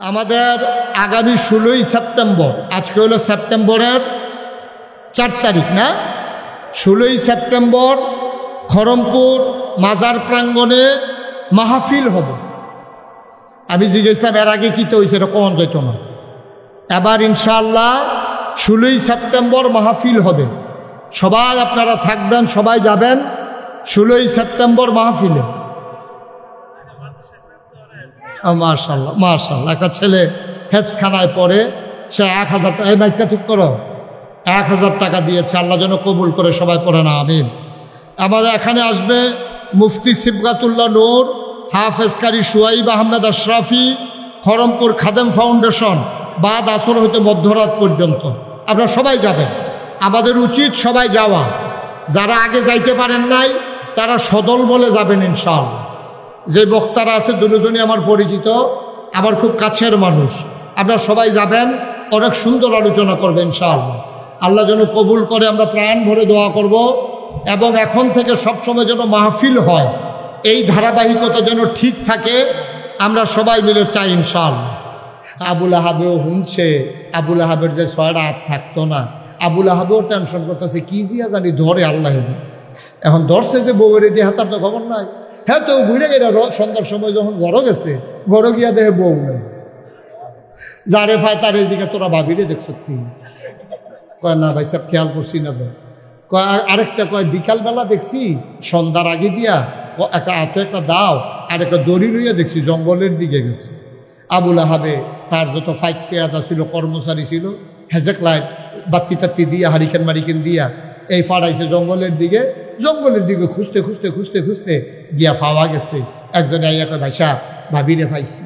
আমাদের আগামী 16ই সেপ্টেম্বর, আজকে হলো সেপ্টেম্বরের 4 তারিখ না, 16ই সেপ্টেম্বর খড়মপুর মাজার প্রাঙ্গণে মাহফিল হবে। আমি জিজ্ঞেসলাম এর আগে কী তো হয়েছে, এটা কখন যেত না। এবার ইনশাআল্লাহ 16ই সেপ্টেম্বর মাহফিল হবে। সবাই আপনারা থাকবেন, সবাই যাবেন 16ই সেপ্টেম্বর মাহফিলে। মাশাআল্লাহ মাশাআল্লাহ, একটা ছেলে হেফজখানায় পড়ে, সে 1000 টাকা, এই মাইকটা ঠিক করো, 1000 টাকা দিয়েছে। আল্লাহ যেন কবুল করে, সবাই পড়ে না আমিন। আমাদের এখানে আসবে মুফতি সিবগাতুল্লাহ নূর, হাফেজ কারি সুয়াইব আহমেদ আশরাফি, খড়মপুর খাদেম ফাউন্ডেশন, বাদ আসর হইতে মধ্যরাত পর্যন্ত। আপনারা সবাই যাবেন, আমাদের উচিত সবাই যাওয়া। যারা আগে যাইতে পারেন নাই তারা সদল বলে যাবেন ইনশাআল্লাহ। যে বক্তারা আছে দুজনই আমার পরিচিত, আমার খুব কাছের মানুষ। আপনারা সবাই যাবেন, অনেক সুন্দর আলোচনা করবেন ইনশাআল্লাহ। আল্লাহ যেন কবুল করে, আমরা প্রাণ ভরে দোয়া করব। এবং এখন থেকে সবসময় যেন মাহফিল হয়, এই ধারাবাহিকতা যেন ঠিক থাকে, আমরা সবাই মিলে চাই ইনশাআল্লাহ। আবুল আহাবেও শুনছে, আবুল আহাবের যে 6টা হাত থাকতো না, আবুল আহাবেও টেনশন করতেছে, কি জিয়া জানি ধরে আল্লাহ। এখন ধরছে যে বউরে দিয়ে হাতার তো খবর নাই। হ্যাঁ, তো ঘুরে গেলে সন্ধ্যার সময় যখন ঘরও গেছে, ঘরও গিয়া দেখে বউ নেই। যারে ফায় তার এদিকে তোরা ভাবিরে দেখছো কি? কয় না ভাই সব খেয়াল করছি না তো। কয় আরেকটা কয় বিকালবেলা দেখছি সন্ধ্যার আগে দিয়া একটা দাও আর একটা দড়ি লইয়া দেখছি জঙ্গলের দিকে গেছে। আবুল আহাবে তার যত ফাইক ফেয়াদা ছিল, কর্মচারী ছিল, হেজেক লাইট বাত্তি টাত্তি দিয়া, হারিকেন মারিকেন দিয়া এই ফাড়াইছে জঙ্গলের দিকে। জঙ্গলের দিকে খুঁজতে খুঁজতে খুঁজতে খুঁজতে গিয়া পাওয়া গেছে। একজনে আইয়া কয় ভাইসা ভাবিরে পাইছি।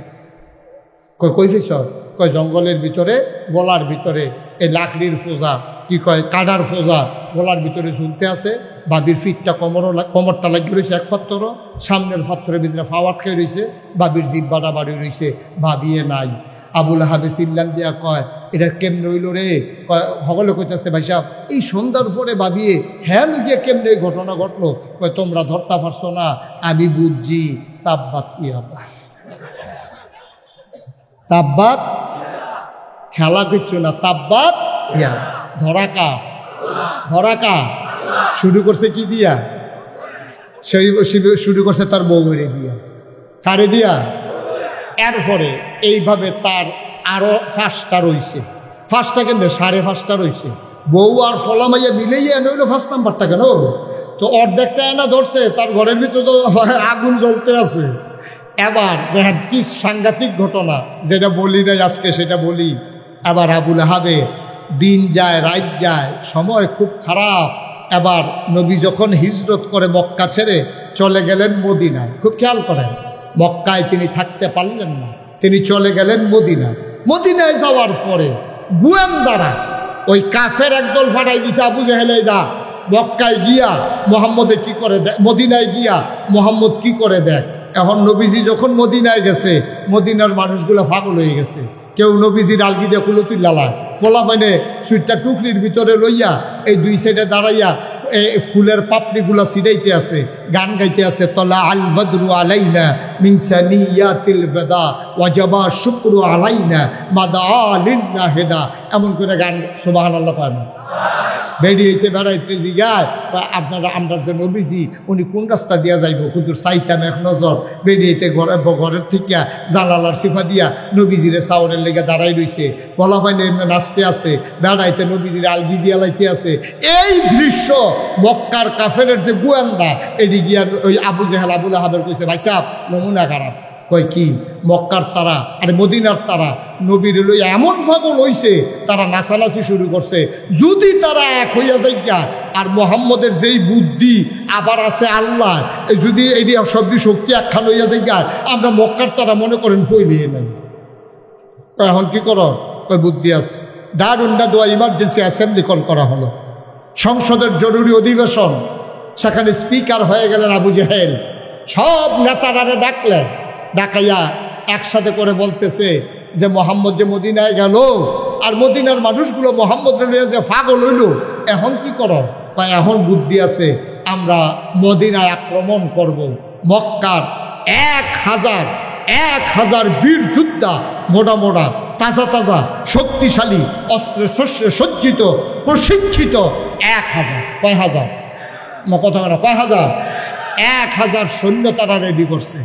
কয় কই ফেছ? কয় জঙ্গলের ভিতরে গলার ভিতরে এই লাকড়ির ফোজা, কি কয় কাডার ফোজা গলার ভিতরে ঝুলতে আছে। বাবির ফিটটা কোমরটা লাগিয়ে রয়েছে এক ফাত্তরও, সামনের ফাত্তরের ভিতরে ফাওয়াট খেয়ে রয়েছে, বাবির জিব্বাটা বাড়ি রয়েছে, ভাবিয়ে নাই। আবুল আহাবে চিল্লান দিয়া কয় এটা কেমনে হইল রে? কয় সকলে কইতেছে ভাই সাহেব এই সন্ধ্যার পরে ভাবিয়ে হ্যাঁ লুকিয়ে কেমনে এই ঘটনা ঘটলো? কয় তোমরা ধরতে পারছো না, আমি বুঝছি। তাব্বাত ইয়াদা, তাব্বাত খেলা কিচ্ছু না, তাব্বাত ইয়াদা। ধরাকা ধরাকা শুরু করছে কি দিয়া? শুরু করছে তার বউরে দিয়া। কারে দিয়া? এরপরে এইভাবে তার আরো 5টা রয়েছে। 5টা কেন? 5.5টা রয়েছে। বউ আর ফলামাইয়া মিলেইয়া নইল 5 নাম্বারটা কেন? তো অর্ধেকটা এনা ধরছে, তার ঘরের ভিতরে তো আগুন জ্বলতে আছে। এবার দেখেন কি সাংঘাতিক ঘটনা, যেটা বলি নাই আজকে সেটা বলি। এবার আবুল আহাবে দিন যায় রাত যায়, সময় খুব খারাপ। এবার নবী যখন হিজরত করে মক্কা ছেড়ে চলে গেলেন মদিনায়, খুব খেয়াল করেন, মক্কায় তিনি থাকতে পারলেন না, তিনি চলে গেলেন মদিনায়। মদিনায় যাওয়ার পরে গোয়েন্দারা ওই কাফের একদল ফাটাই দিছে, আবু জেহেলে যা মক্কায় গিয়া মোহাম্মদে কি করে দেখ, মদিনায় গিয়া মোহাম্মদ কি করে দেখ। এখন নবীজি যখন মদিনায় গেছে, মদিনার মানুষগুলো পাগল হয়ে গেছে। কেউ নবীজির আলগি দিয়ে কুলো তুল্লালায়, ফোলা ফাইনে সুইটটা টুকরির ভিতরে লইয়া এই 2 সাইডে দাঁড়াইয়া ফুলের পাপড়িগুলা ছিড়াইতে আছে, গান গাইতে আছে। তলা আল বদরু আলাইনা মিন সানিয়াতিল বাদা ওয়াজাবা শুকরু আলাইনা মাদা লিল্লাহ হেদা, এমন করে গান সুবহানাল্লাহ পায় না। বেরিয়েতে বেড়াইতে জিগায় আপনারা আমরা যে নবীজি উনি কোন রাস্তা দিয়া যাইব, কুতুর চাইতাম এক নজর। বেরিয়েতে ঘরের থেকে জালালার সিফা দিয়া নবীজিরে চাউরের লেগে দাঁড়াই রইছে, ফলাফাইনে নাচতে আছে, বেড়াইতে নবীজিরে আলগি দিয়া লাইতে আছে। এই দৃশ্য মক্কার কাফেরের যে গোয়েন্দা এটি গিয়া ওই আবু জেহেল আবুল আহাবের কইছে ভাই সাহেব নমুনা খারাপ। কয় কি? মক্কার তারা আর মদিনার তারা নবীর লই এমন পাগল হইছে, তারা নাচানাচি শুরু করছে। যদি তারা এক হইয়া যাইয়া আর মোহাম্মদের যেই বুদ্ধি আবার আছে আল্লাহ, যদি এই সবজি শক্তি একখান হইয়া যাইয়া, আমরা মক্কার তারা মনে করেন ফইলিয়ে নাই। এখন কি করো? কয় বুদ্ধি আছে। দারুন্ডা দোয়া ইমার্জেন্সি অ্যাসেম্বলি কল করা হলো, সংসদের জরুরি অধিবেশন। সেখানে স্পিকার হয়ে গেলেন আবু জেহেল। সব নেতারা ডাকলেন, ডাকাইয়া একসাথে করে বলতেছে যে মোহাম্মদ যে মদিনায় গেল আর মদিনার মানুষগুলো মোহাম্মদ লইয়া যে পাগল হইল, এখন কি করো? বা এখন বুদ্ধি আছে, আমরা মদিনায় আক্রমণ করব। মক্কার 1000 1000 বীর যোদ্ধা, মোটা মোটা তাজা তাজা শক্তিশালী অস্ত্রে শস্যে সজ্জিত প্রশিক্ষিত 1000। কয় হাজার? কথা বলা, কয় হাজার? 1000 সৈন্য তারা রেডি করছে।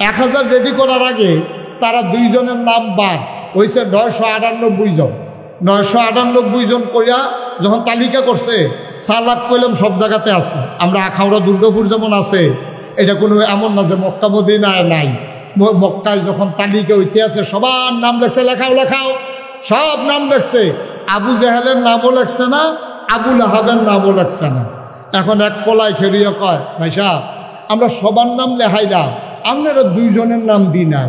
1000 রেডি করার আগে তারা 2 জনের নাম বাদ হয়েছে 998 জন। 998 জন কইয়া যখন তালিকা করছে, সালাক কইলাম সব জায়গাতে আছে। আমরা আখাউড়া দুর্গাপুর যেমন আছে, এটা কোনো এমন না যে মক্কা মদিনায় নাই। মক্কায় যখন তালিকা হইতে আছে সবার নাম লেখছে, লেখাও লেখাও, সব নাম লেখছে। আবু জেহেলের নামও লেখছে না, আবু লাহাবের নামও লেখছে না। এখন এক ফলাই খেলিয়ে কয়, ভাই সাহেব আমরা সবার নাম লেখাইলাম, আপনারা 2 জনের নাম দিই না।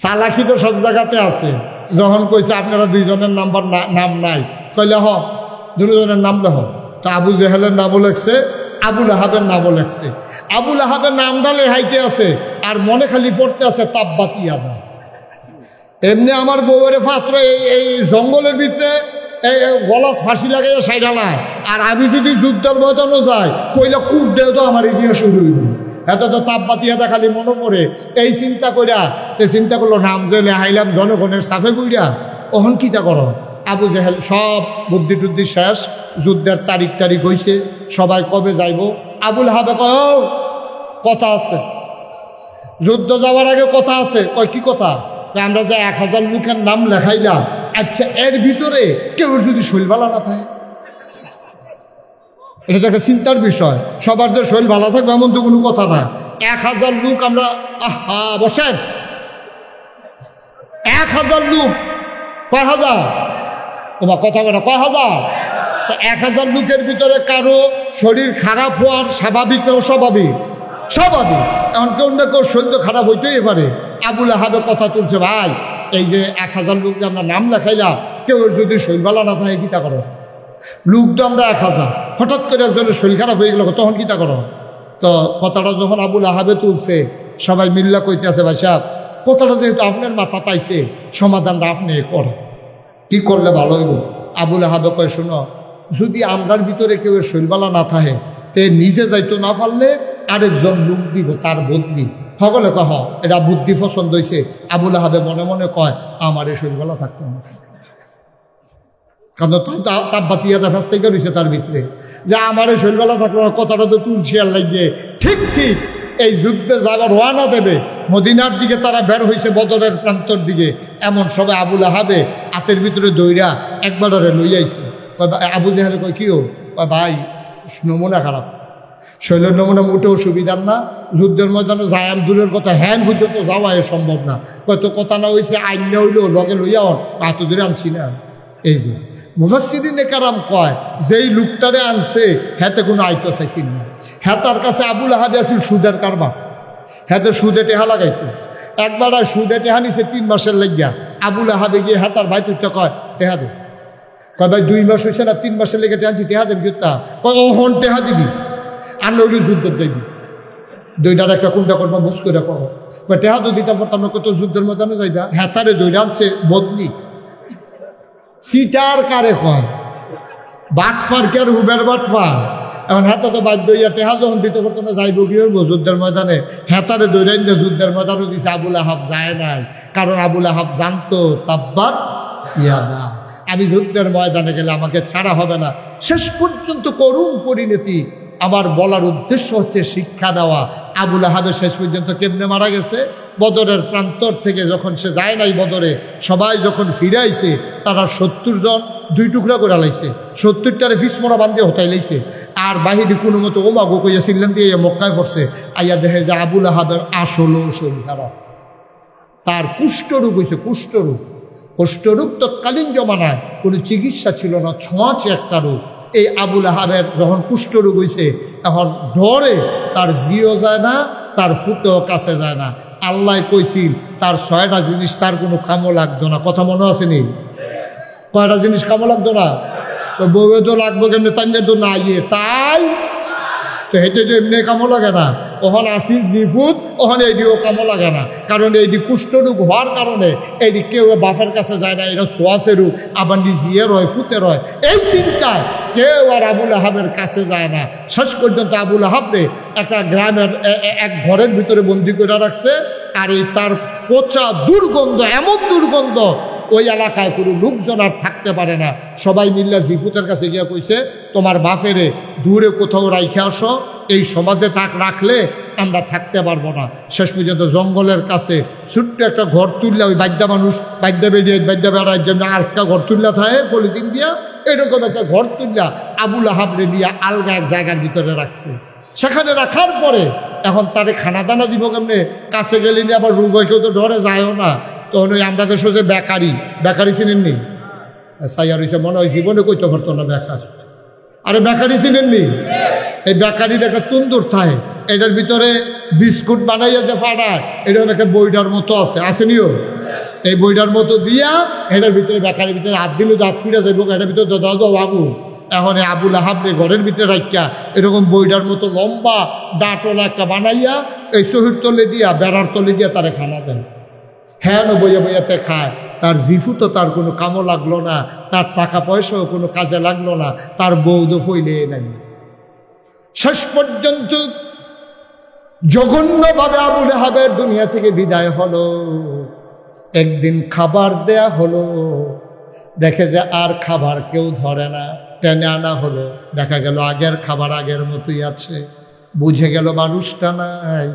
চালাকি তো সব জায়গাতে আছে। যখন কইছে আপনারা 2 জনের নাম নাই, কইলে 2 জনের নাম লেখ। তো আবু জেহেলের নামও লেখছে, আবু লাহাবের নামও লেখছে। আবু লাহাবের নামটা লেখাইতে আছে আর মনে খালি পড়তে আছে তাব্বাত ইয়াদা। এমনি আমার বউয়ের পাত্র এই জঙ্গলের ভিতরে এই গলাত ফাঁসি লাগাইয়া সাইডালায়, আর আমি যদি যুদ্ধের ময়দানও যাই কইলে কুট দেও তো আমার ইতিহাস শুরু হইল। এত তো তাপবাতিহাটা খালি মনে পড়ে। এই চিন্তা কইরা চিন্তা করলো নাম যে লেহাইলাম জনগণের সাফে বুইরা, ওহন কিতা করো। আবু জেহেল সব বুদ্ধি টুদ্ধি শেষ, যুদ্ধের তারিখ হয়েছে, সবাই কবে যাইব। আবুল হাবে কয় কথা আছে, যুদ্ধ যাওয়ার আগে কথা আছে। কয় কি কথা? আমরা যে 1000 লোকের নাম লেখাইলাম, আচ্ছা এর ভিতরে কেউ যদি শৈল ভালো না থাকে, এটা তো একটা চিন্তার বিষয়। সবার যে শৈল ভালো থাকবে এমন তো কোনো কথা না। 1000 লোক আমরা বসেন, 1000 লোক কয় হাজার? তোমার কথা বলে কয় হাজার? তো 1000 লোকের ভিতরে কারো শরীর খারাপ হওয়ার স্বাভাবিক না অস্বাভাবিক? স্বাভাবিক। এখন কেউ না কেউ শরীর তো খারাপ হইতেই পারে। আবুল আহাবে কথা তুলছে, ভাই এই যে 1000 লোক যে আমরা নাম লেখাইলাম, কেউ যদি শরীর ভালো না থাকে কিতা করো? লোক তো আমরা 1000, হঠাৎ করে একজনের শরীর খারাপ হয়ে গেল, তখন কিতা করো? তো কথাটা যখন আবুল আহাবে তুলছে, সবাই মিল্লা কইতে আছে, ভাই সাহেব কথাটা যেহেতু আপনার মাথা তাইছে, সমাধানটা আপনি করে কি করলে ভালো হইব? আবুল আহাবে কয়, শোনো, যদি আমরার ভিতরে কেউ শৈলবালা না থাকে, তে নিজে যাইতো না পারলে আরেকজন লোক দিব তার বদলি। সকলে কহ এটা বুদ্ধি পছন্দ হয়েছে। আবুল আহাবে মনে মনে কয়, আমার এই শৈলবালা থাকতো না, কারণ তাপবাতিহাটা ফেসটাইকা রয়েছে তার ভিতরে, যে আমার এই শৈলবালা থাকলো না। কথাটা তো তুলছি আর লাগিয়ে ঠিক ঠিক এই যুদ্ধে যাবার রওনা দেবে, মদিনার দিকে তারা বের হয়েছে, বদরের প্রান্তর দিকে। এমন সবাই আবুল আহাবে হাতের ভিতরে দইরা একবার লই আইছে। আবু জেহেল কয়, কিও? কয়, ভাই নমুনা খারাপ, শৈলের নমুনা মোটেও সুবিধার না। যুদ্ধের ময়দানে যায়াম দূরের কথা, হ্যান পর্যন্ত যাওয়া সম্ভব না। কয়তো কথা না হয়েছে, আইন না হইলেও লগে লইয়া এত দূরে আনছি না। এই যে মুফাসসিরিনে কেরাম কয়, যেই লোকটারে আনছে হেতে কোনো আইতো চাইছিল না। হেতার কাছে আবুল আহাবে আছিল সুদের কারবার, হেতে সুদে টেহা লাগাইতো। একবার সুদে টেহা নিছে 3 মাসের লাগিয়া। আবুল আহাবে গিয়ে হেতার ভাই তুইটা কয়, টেহা দে। কয়, ভাই 2 মাস হয়েছে না, 3 মাসের লেগে টেহাছি, টেহা দেব কিতা? কয়, ওহন টেহা দিবি, আর নইলে যুদ্ধ যাইবি। 2টার একটা কোনটা করবো বুঝ করে করো। কয়, টেহা তো দিতাম পারতাম না, কত যুদ্ধের ময়দানে যাইবা। হেতারে 2টা আনছে বদলি। সিটার কারে কয়? বাটফার কে আর হুবের বাটফার। এখন হেতা তো বাধ্য হইয়া টেহা যখন দিতে পারতো না, যাইব কি হইব যুদ্ধের ময়দানে? হেতারে দৈরাইন যুদ্ধের ময়দানও দিছে। আবুল আহাব যায় নাই, কারণ আবুল আহাব জানতো তাব্বাত ইয়াদা, আমি যুদ্ধের ময়দানে গেলে আমাকে ছাড়া হবে না। শেষ পর্যন্ত করুণ পরিণতি। আমার বলার উদ্দেশ্য হচ্ছে শিক্ষা দেওয়া। আবুল আহাবের শেষ পর্যন্ত কেমনে মারা গেছে? বদরের প্রান্তর থেকে যখন সে যায় নাই বদরে, সবাই যখন ফিরে আইছে, তারা 70 জন 2 টুকরা করে লাইছে, 70টারে ফিসমোড়া বান্ধিয়ে হতাই লাইছে। আর বাহিরে কোনো মতো ওমা গো কইয়া সিল্লান দিয়ে মক্কায় পড়ছে। আইয়া দেখে যে আবুল আহাবের আসলও শরীর খারাপ, তার কুষ্ঠরোগ হয়েছে। কুষ্ঠরোগ তৎকালীন জমানায় কোনো চিকিৎসা ছিল না, ছোঁয়াচে একটা রোগ। এই আবুল আহাবের যখন কুষ্ঠরোগ হয়েছে, এখন ডরে তার জিও যায় না, তার ফুতেও কাছে যায় না। আল্লাহ কইছিল তার 6টা জিনিস তার কোনো কামও লাগতো না। কথা মনে আছে নি? কয়টা জিনিস কামও লাগতো না? তো বউয়ে তো লাগবো কেমনি, তাই তো না ইয়ে তাই তো হেঁটে এমনি কামো লাগে না, ওখানে আসিল জিফুত ওখানে এইটিও কামো লাগে না, কারণ এইটি কুষ্ঠরোগ হওয়ার কারণে এইটি কেউ বাপের কাছে যায় না, এটা সোয়াশে রোগ, আবার নিজে রয় ফুতে রয়, এই চিন্তায় কেউ আর আবুল আহাবের কাছে যায় না। শেষ পর্যন্ত আবুল আহাবরে একটা গ্রামের এক ঘরের ভিতরে বন্দি করে রাখছে, আর এই তার পচা দুর্গন্ধ, এমন দুর্গন্ধ ওই এলাকায় কোনো লোকজন আর থাকতে পারে না। সবাই মিল্লা জিফুতের কাছে গিয়ে কইছে, তোমার বাপেরে দূরে কোথাও রাইখে আসো, এই সমাজে তাক রাখলে আমরা থাকতে পারবো না। শেষ পর্যন্ত জঙ্গলের কাছে ছোট্ট একটা ঘর তুললে, ওই বাদ্যা মানুষ বাদ্যা বেরিয়ে বাদ্যা বেড়ার জন্য আর একটা ঘর তুললা থাকে পলিথিন দিয়া, এরকম একটা ঘর তুললা আবুল আহাবরে নিয়ে আলগা এক জায়গার ভিতরে রাখছে। সেখানে রাখার পরে এখন তারে খানা দানা দিব কেমনে, কাছে গেলে নিয়ে আবার রোগ হয়, কেউ তো ডরে যায়ও না। তখন ওই আমরা দেশ যে বেকারি চিনেননি, সাইয়ার হয়েছে মনে হয় জীবনে কইতে পারতো না বেকার। আরে বেকারি চিনেননি, এই বেকারির একটা তন্দুর থাকে, এটার ভিতরে বিস্কুট বানাইয়া যে ফাটায়, এরকম একটা বইটার মতো আছে, আসেনিও? এই বইটার মতো দিয়া এটার ভিতরে বেকারির ভিতরে হাত দিলে দাঁত ফিরে যাইব, এটার ভিতরে দাও বাবু। এখন আবুল আহাবরে ঘরের ভিতরে রাখিয়া এরকম বইটার মতো লম্বা ডাটলা একটা বানাইয়া এই শহীদ তলে দিয়া বেড়ার তলে দিয়া তারে খানা দেয়। হ্যাঁ বইয়া বইয়াতে খায়, তার জিফু তো তার কোনো কামও লাগলো না, তার টাকা পয়সাও কোনো কাজে লাগলো না, তার বৌদ ফইলে নাই। শেষ পর্যন্ত জঘন্যভাবে আবুল আহাবের দুনিয়া থেকে বিদায় হলো। একদিন খাবার দেয়া হলো, দেখে যে আর খাবার কেউ ধরে না, টেনে আনা হলো, দেখা গেল আগের খাবার আগের মতোই আছে। বুঝে গেল মানুষটা নাই,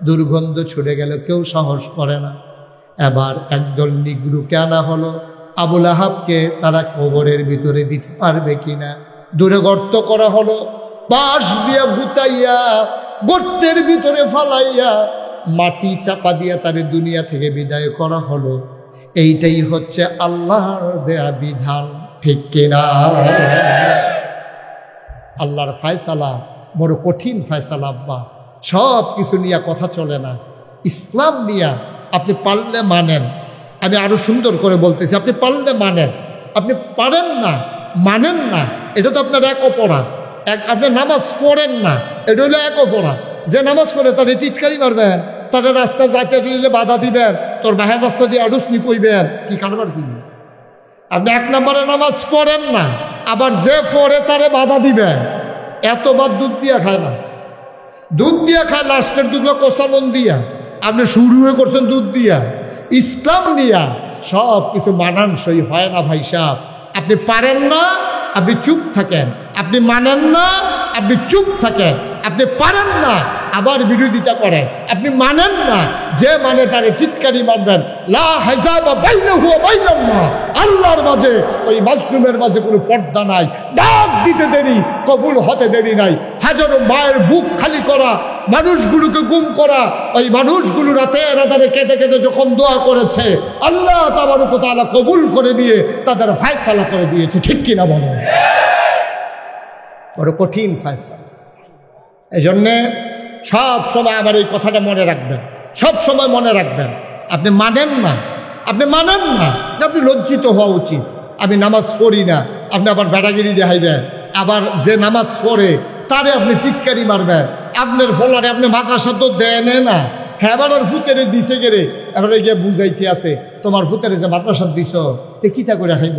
দুর্গন্ধ ছুটে গেল, কেউ সাহস করে না। এবার একদল নিগ্রুকে আনা হলো, আবুল আহাবকে তারা কবরের ভিতরে দিতে পারবে কিনা। দূরে গর্ত করা হলো, বাঁশ দিয়া গুতাইয়া গর্তের ভিতরে ফালাইয়া মাটি চাপা দিয়া তারে দুনিয়া থেকে বিদায় করা হলো। এইটাই হচ্ছে আল্লাহর দেয়া বিধান, ঠিক কিনা? আল্লাহর ফায়সালা বড় কঠিন ফায়সালা আব্বা, সব কিছু নিয়ে কথা চলে না। ইসলাম নিয়ে আপনি পারলে মানেন, আমি আরো সুন্দর করে বলতেছি, আপনি পারলে মানেন, আপনি পারেন না মানেন না, এটা তো আপনার এক অপরাধ। আপনি নামাজ পড়েন না, এটা হলো এক অপরাধ। যে নামাজ পড়ে তারে টিটকারি মারবেন, তাদের রাস্তা যাইতে দিলে বাধা দিবেন, তোর বাহের রাস্তা দিয়ে আডুসনি কইবেন, কি কারবার কি? আপনি এক নম্বরে নামাজ পড়েন না, আবার যে পড়ে তারে বাধা দিবেন। এতবার দুধ দিয়া খায় না, দুধ দিয়া খায় লাস্টের দুধগুলো কোষালন দিয়া, আপনি শুরু হয়ে করছেন দুধ দিয়া। ইসলাম দিয়া সব কিছু মানানসই হয় না ভাই সাহেব। আপনি পারেন না, আপনি চুপ থাকেন, আপনি মানেন না, আপনি চুপ থাকেন, আপনি পারেন না আবার বিরোধিতা করেন, আপনি মানেন না, যে মানে তারে টিটকারি মারবেন। লা হিজাবা বাইনাহু ওয়া বাইনাল্লাহ, আল্লাহর মাঝে ওই মাজলুমের মাঝে কোনো পর্দা নাই। ডাক দিতে দেরি, কবুল হতে দেরি নাই। হাজারো মায়ের বুক খালি করা, মানুষগুলোকে গুম করা, ওই মানুষগুলো রাতে রাতে কেঁদে কেঁদে যখন দোয়া করেছে, আল্লাহ তাবারক ওয়া তাআলা কবুল করে দিয়ে তাদের ফায়সালা করে দিয়েছে, ঠিক কিনা বলেন? বড় কঠিন ফায়সালা। এই জন্যে সব সময় আমার এই কথাটা মনে রাখবেন, সব সময় মনে রাখবেন। আপনি মানেন না, আপনি মানেন না, আপনি লজ্জিত হওয়া উচিত। আমি নামাজ পড়ি না, আপনি আবার বেড়াগিরি দেখাইবেন, আবার যে নামাজ পড়ে তারে আপনি টিটকারি মারবেন। আপনার ফলারে আপনি মাদ্রাসা তো দেন না, হ্যাঁ এবার ফুতেরে দিছে গেরে, এবারে গিয়ে বুঝাইতে আছে তোমার ফুতেরে যে মাদ্রাসা দিছ তে কিতা করে খাইব।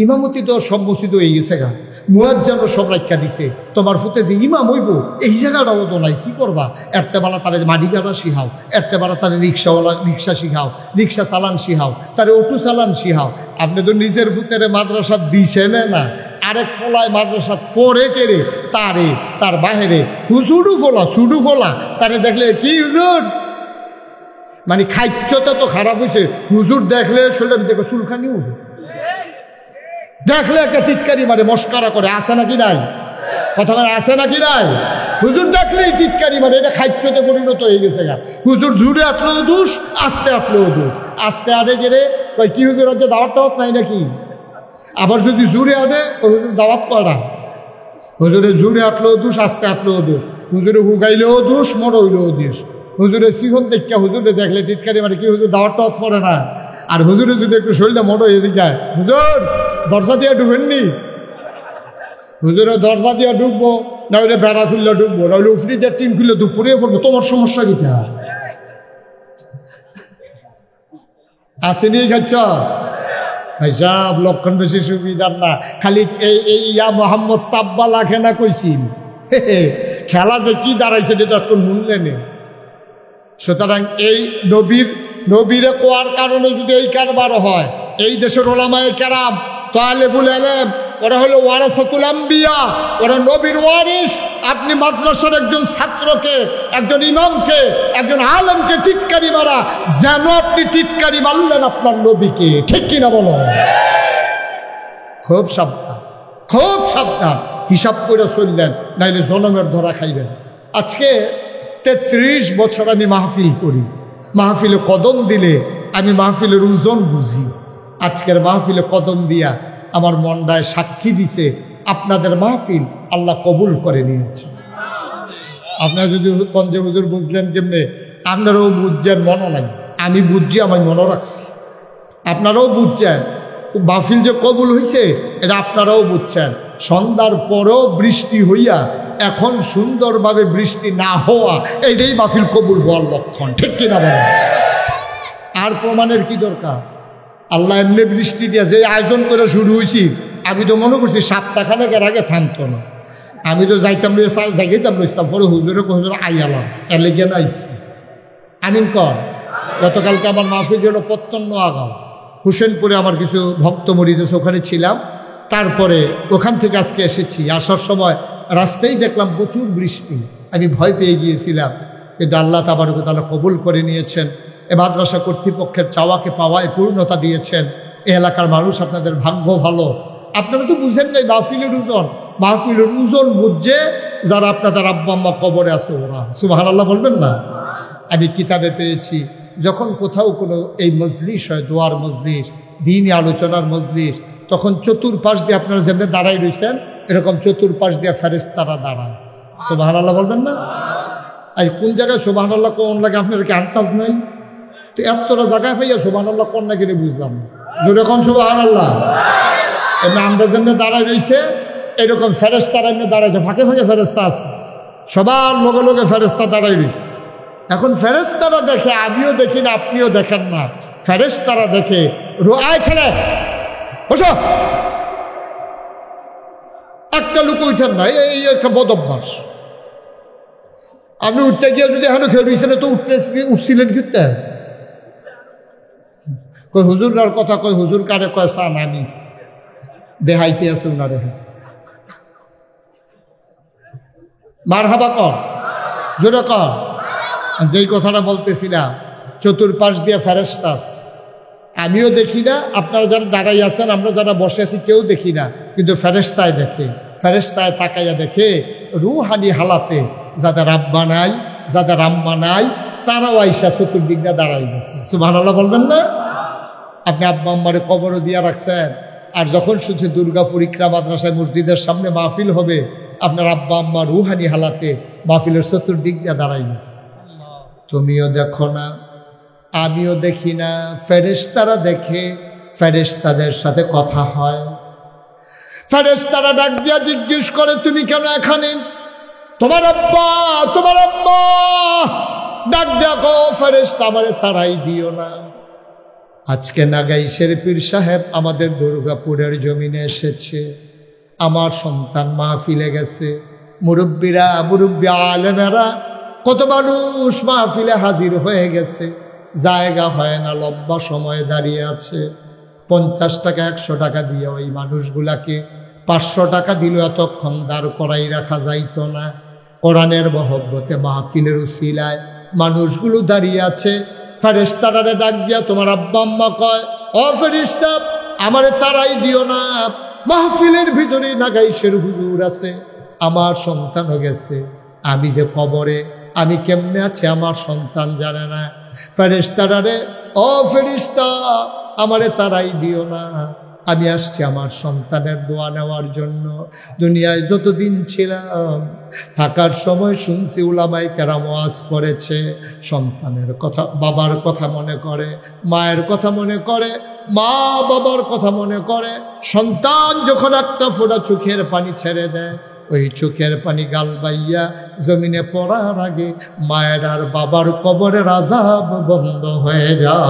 ইমামতি তো সব মসজিদ হয়ে গেছে গা, মুয়াজ্জিনও সব রাখা দিছে, তোমার ফুতে যে ইমাম হইব এই জায়গাটাও তো নাই, কি করবা? এরতেবেলা তারে মাটি কাটা শিখাও, এরতেবেলা তারে রিক্সা শিখাও, রিক্সা চালান শিখাও, তারে অটো চালান শিখাও। আপনি তো নিজের ফুতেরে মাদ্রাসা দিছেন না, আরেক ফলায় মাদ্রাসা ফোরে কেড়ে তারে তার বাহিরে হুজুরু ফোলা সুডু ফোলা তারে দেখলে কি হুজুর, মানে খাইচ্ছটা তো খারাপ হয়েছে। হুজুর দেখলে শরীরের দেখে চুলখানি উঠে, দেখলে একটা টিটকারি মারে, মস্কারা করে, আসে নাকি নাই? কথা আসে নাকি নাই? হুজুর দেখলেই টিটকারি মারে, এটা খাইচ্ছতে পরিণত হয়ে গেছে গা। হুজুর জুড়ে আটলেও দোষ, আস্তে আটলেও দোষ, আস্তে আটে গেলে ওই কি হুজুর আজ দাওয়াত টাওয়াত নাই নাকি? আবার যদি জুড়ে আনে ওই হুজুর দাওয়াত করা, হুজুরে জুড়ে আটলেও দোষ, আস্তে আটলেও দোষ, হুজুরে হুগাইলেও দোষ, মরইলেও দোষ। হুজুরে সিহন দেখা হুজুরে দেখলে টিটকারি মারে, কি হুজুর দাওয়াত টাওয়াত পড়ে না? আর হুজুরে যদি একটু শরীরটা মোটো হয়ে যায়, হুজুর দরজা দিয়ে ঢুকেননি, হুজুরে দরজা দিয়ে ঢুকবো, না হলে বেড়া খুললে ঢুকবো, না হলে উফরি দিয়ে টিন খুললে দুপুরে পড়বো, তোমার সমস্যা কি তা আসেনি? খাচ্ছ ভাই সাহেব, লক্ষণ বেশি সুবিধার না, খালি এই ইয়া মোহাম্মদ তাব্বা লাখে না কইছিল, খেলা যে কি দাঁড়াইছে এটা তো শুনলেন। সুতরাং এই নবীরে কোয়ার কারণে যদি এই কারবার হয়, এই দেশের ওলামায়ে কেরাম তালেবুল ইলম ওরা হলো ওয়ারাসাতুল আম্বিয়া, ওরা নবীর ওয়ারিস। আপনি মাদ্রাসার একজন ছাত্রকে, একজন ইমামকে, একজন আলেমকে টিটকারি মারা, যেন আপনি টিটকারি মারলেন আপনার নবীকে, ঠিক কিনা বলো? খুব সাবধান, খুব সাবধান, হিসাব করে চললেন, নাইলে জনমের ধরা খাইবেন। আজকে 33 বছর আমি মাহফিল করি, মাহফিলে কদম দিলে আমি মাহফিলের ওজন বুঝি। আজকের মাহফিলে কদম দিয়া আমার মনটায় সাক্ষী দিছে আপনাদের মাহফিল আল্লাহ কবুল করে নিয়েছে। আপনারা যদি পঞ্চে হুজুর বুঝলেন কেমনে, আপনারাও বুঝছেন, মনও নাই, আমি বুঝছি, আমার মনও রাখছি, আপনারাও বুঝছেন মাহফিল যে কবুল হয়েছে এটা আপনারাও বুঝছেন। সন্ধ্যার পরেও বৃষ্টি হইয়া এখন সুন্দরভাবে বৃষ্টি না হওয়া, এইটাই মাহফিল কবুল হওয়ার লক্ষণ, ঠিক কিনা বলেন? আর প্রমাণের কি দরকার? আল্লাহ এমনি বৃষ্টি দিয়া যে আয়োজন করে শুরু হয়েছি, আমি তো মনে করছি সপ্তাহখানেকের আগে থামতো না, আমি তো যাইতাম যাইতাম লইতাম, পরে হুজুরে হুজুর আইয়ালাম, এলে গিয়ে আইসি। আমিন কর। গতকালকে আমার মাহফিল হলো পত্তন্ন আগাম হুসেনপুরে, আমার কিছু ভক্ত মরিদেশ ওখানে ছিলাম, তারপরে ওখান থেকে আজকে এসেছি। আসার সময় রাস্তায় দেখলাম প্রচুর বৃষ্টি, আমি ভয় পেয়ে গিয়েছিলাম, কিন্তু আল্লাহ তাবারক ওয়া তাআলা কবুল করে নিয়েছেন। এ মাদ্রাসা কর্তৃপক্ষের চাওয়াকে পাওয়ায় পূর্ণতা দিয়েছেন। এ এলাকার মানুষ, আপনাদের ভাগ্য ভালো। আপনারা তো বুঝেন নাই মাহফিলের ওজন, মাহফিলের ওজন বুঝছে যারা আপনাদের আব্বা আম্মা কবরে আছে ওরা, সুবহানাল্লাহ বলবেন না? আমি কিতাবে পেয়েছি, যখন কোথাও কোনো এই মজলিস হয়, দোয়ার মজলিস, দ্বীনি আলোচনার মজলিস, তখন চতুর্পাশ দিয়ে আপনারা যেমনি দাঁড়াই রয়েছেন, এরকম চতুর্পাশ দিয়ে ফেরেশতারা দাঁড়ায়। সুবহানাল্লাহ বলবেন না? আর কোন জায়গায় সুবহানাল্লাহ কোন লাগে আপনার কি আন্দাজ নাই? তো এতটা জায়গায় পাইয়া সুবহানাল্লাহ কোন না গেলে বুঝলাম না, যেরকম সুবহানাল্লাহ এমনি আমরা যেমনি দাঁড়াই রয়েছে, এরকম ফেরেশতারা এমনি দাঁড়াইছে, ফাঁকে ফাঁকে ফেরেশতা আছে, সবার লগে লগে ফেরেশতা দাঁড়াই রয়েছে। এখন ফেরেশতারা দেখে, আমিও দেখি না, আপনিও দেখেন না, ফেরেশতারা দেখে আয় ছেলে বসো, একটা লোক উঠেন না, এই একটা বদ অভ্যাস। আপনি উঠতে গিয়ে যদি এখনো খেয়ে রয়েছেন, তো উঠছিলেন কিনতে কই হুজুরার কথা, কই হুজুর কারে কয় চান, আমি দেহাইতে আছে উনারে, মারহাবা কর, জোরে কর। যেই কথাটা বলতেছিলাম, চতুর্পাশ দিয়ে ফেরেশতা, আমিও দেখি না, আপনারা যারা দাঁড়াই আছেন, আমরা যারা বসে আছি কেউ দেখি না, কিন্তু ফেরেশতায় দেখে, ফেরেশতায় তাকাইয়া দেখে রুহানি হালাতে যাদের আব্বা নাই, যাদের আম্মা নাই, তারাও আইসা চতুর্দিক দিয়ে দাঁড়াই গেছে। সুবহানাল্লাহ বলবেন না? আপনি আব্বা আম্মারে কবরও দিয়া রাখছেন, আর যখন শুনছে দুর্গাপুর ইকরা মাদ্রাসায় মসজিদের সামনে মাহফিল হবে, আপনার আব্বা আম্মা রুহানি হালাতে মাহফিলের চতুর্দিক দিয়ে দাঁড়াই গেছে। তুমিও দেখো না, আমিও দেখি না, ফেরেশতারা দেখে, ফেরেশতাদের সাথে কথা হয়। ফেরেশতারা ডাক দিয়া জিজ্ঞেস করে, তুমি কেন এখানে? তোমার আব্বা, তোমার আম্মা। ডাক দিয়া কো, ফেরেশতা আমারে তাড়াই দিও না, আজকে নাগাইশের পীর সাহেব আমাদের দুর্গাপুরের জমিনে এসেছে, আমার সন্তান মাহফিলে গেছে, মুরব্বীরা, মুরব্বী আলেমেরা, কত মানুষ মাহফিলে হাজির হয়ে গেছে, জায়গা হয় না, লম্বা সময় দাঁড়িয়ে আছে। 50 টাকা 100 টাকা দিয়ে ওই মানুষগুলাকে 500 টাকা দিল, এতক্ষণ দাঁড় করাই রাখা যাইতো না। কোরআনের মহব্বতে মাহফিলের উসিলায় মানুষগুলো দাঁড়িয়ে আছে। ফেরেশতারে ডাক দিয়া তোমার আব্বা আম্মা কয়, ও ফেরেশতা আমারে তাড়াই দিও না, মাহফিলের ভিতরে নাগাইশের হুজুর আছে, আমার সন্তানও গেছে, আমি যে কবরে, আমি কেমনে আছি আমার সন্তান জানে না। ফেরেশতারে, ও ফেরেশতা আমারে তাড়াই দিও না, আমি আসছি আমার সন্তানের দোয়া নেওয়ার জন্য। দুনিয়ায় যতদিন ছিলাম, থাকার সময় শুনছি উলামায়ে কেরাম ওয়াজ করেছে, সন্তানের কথা, বাবার কথা মনে করে, মায়ের কথা মনে করে, মা বাবার কথা মনে করে। সন্তান যখন একটা ফোঁটা চোখের পানি ছেড়ে দেয়, ওই চোখের পানি গাল বাইয়া জমিনে পড়ার আগে মায়ের আর বাবার কবরের আযাব বন্ধ হয়ে যায়।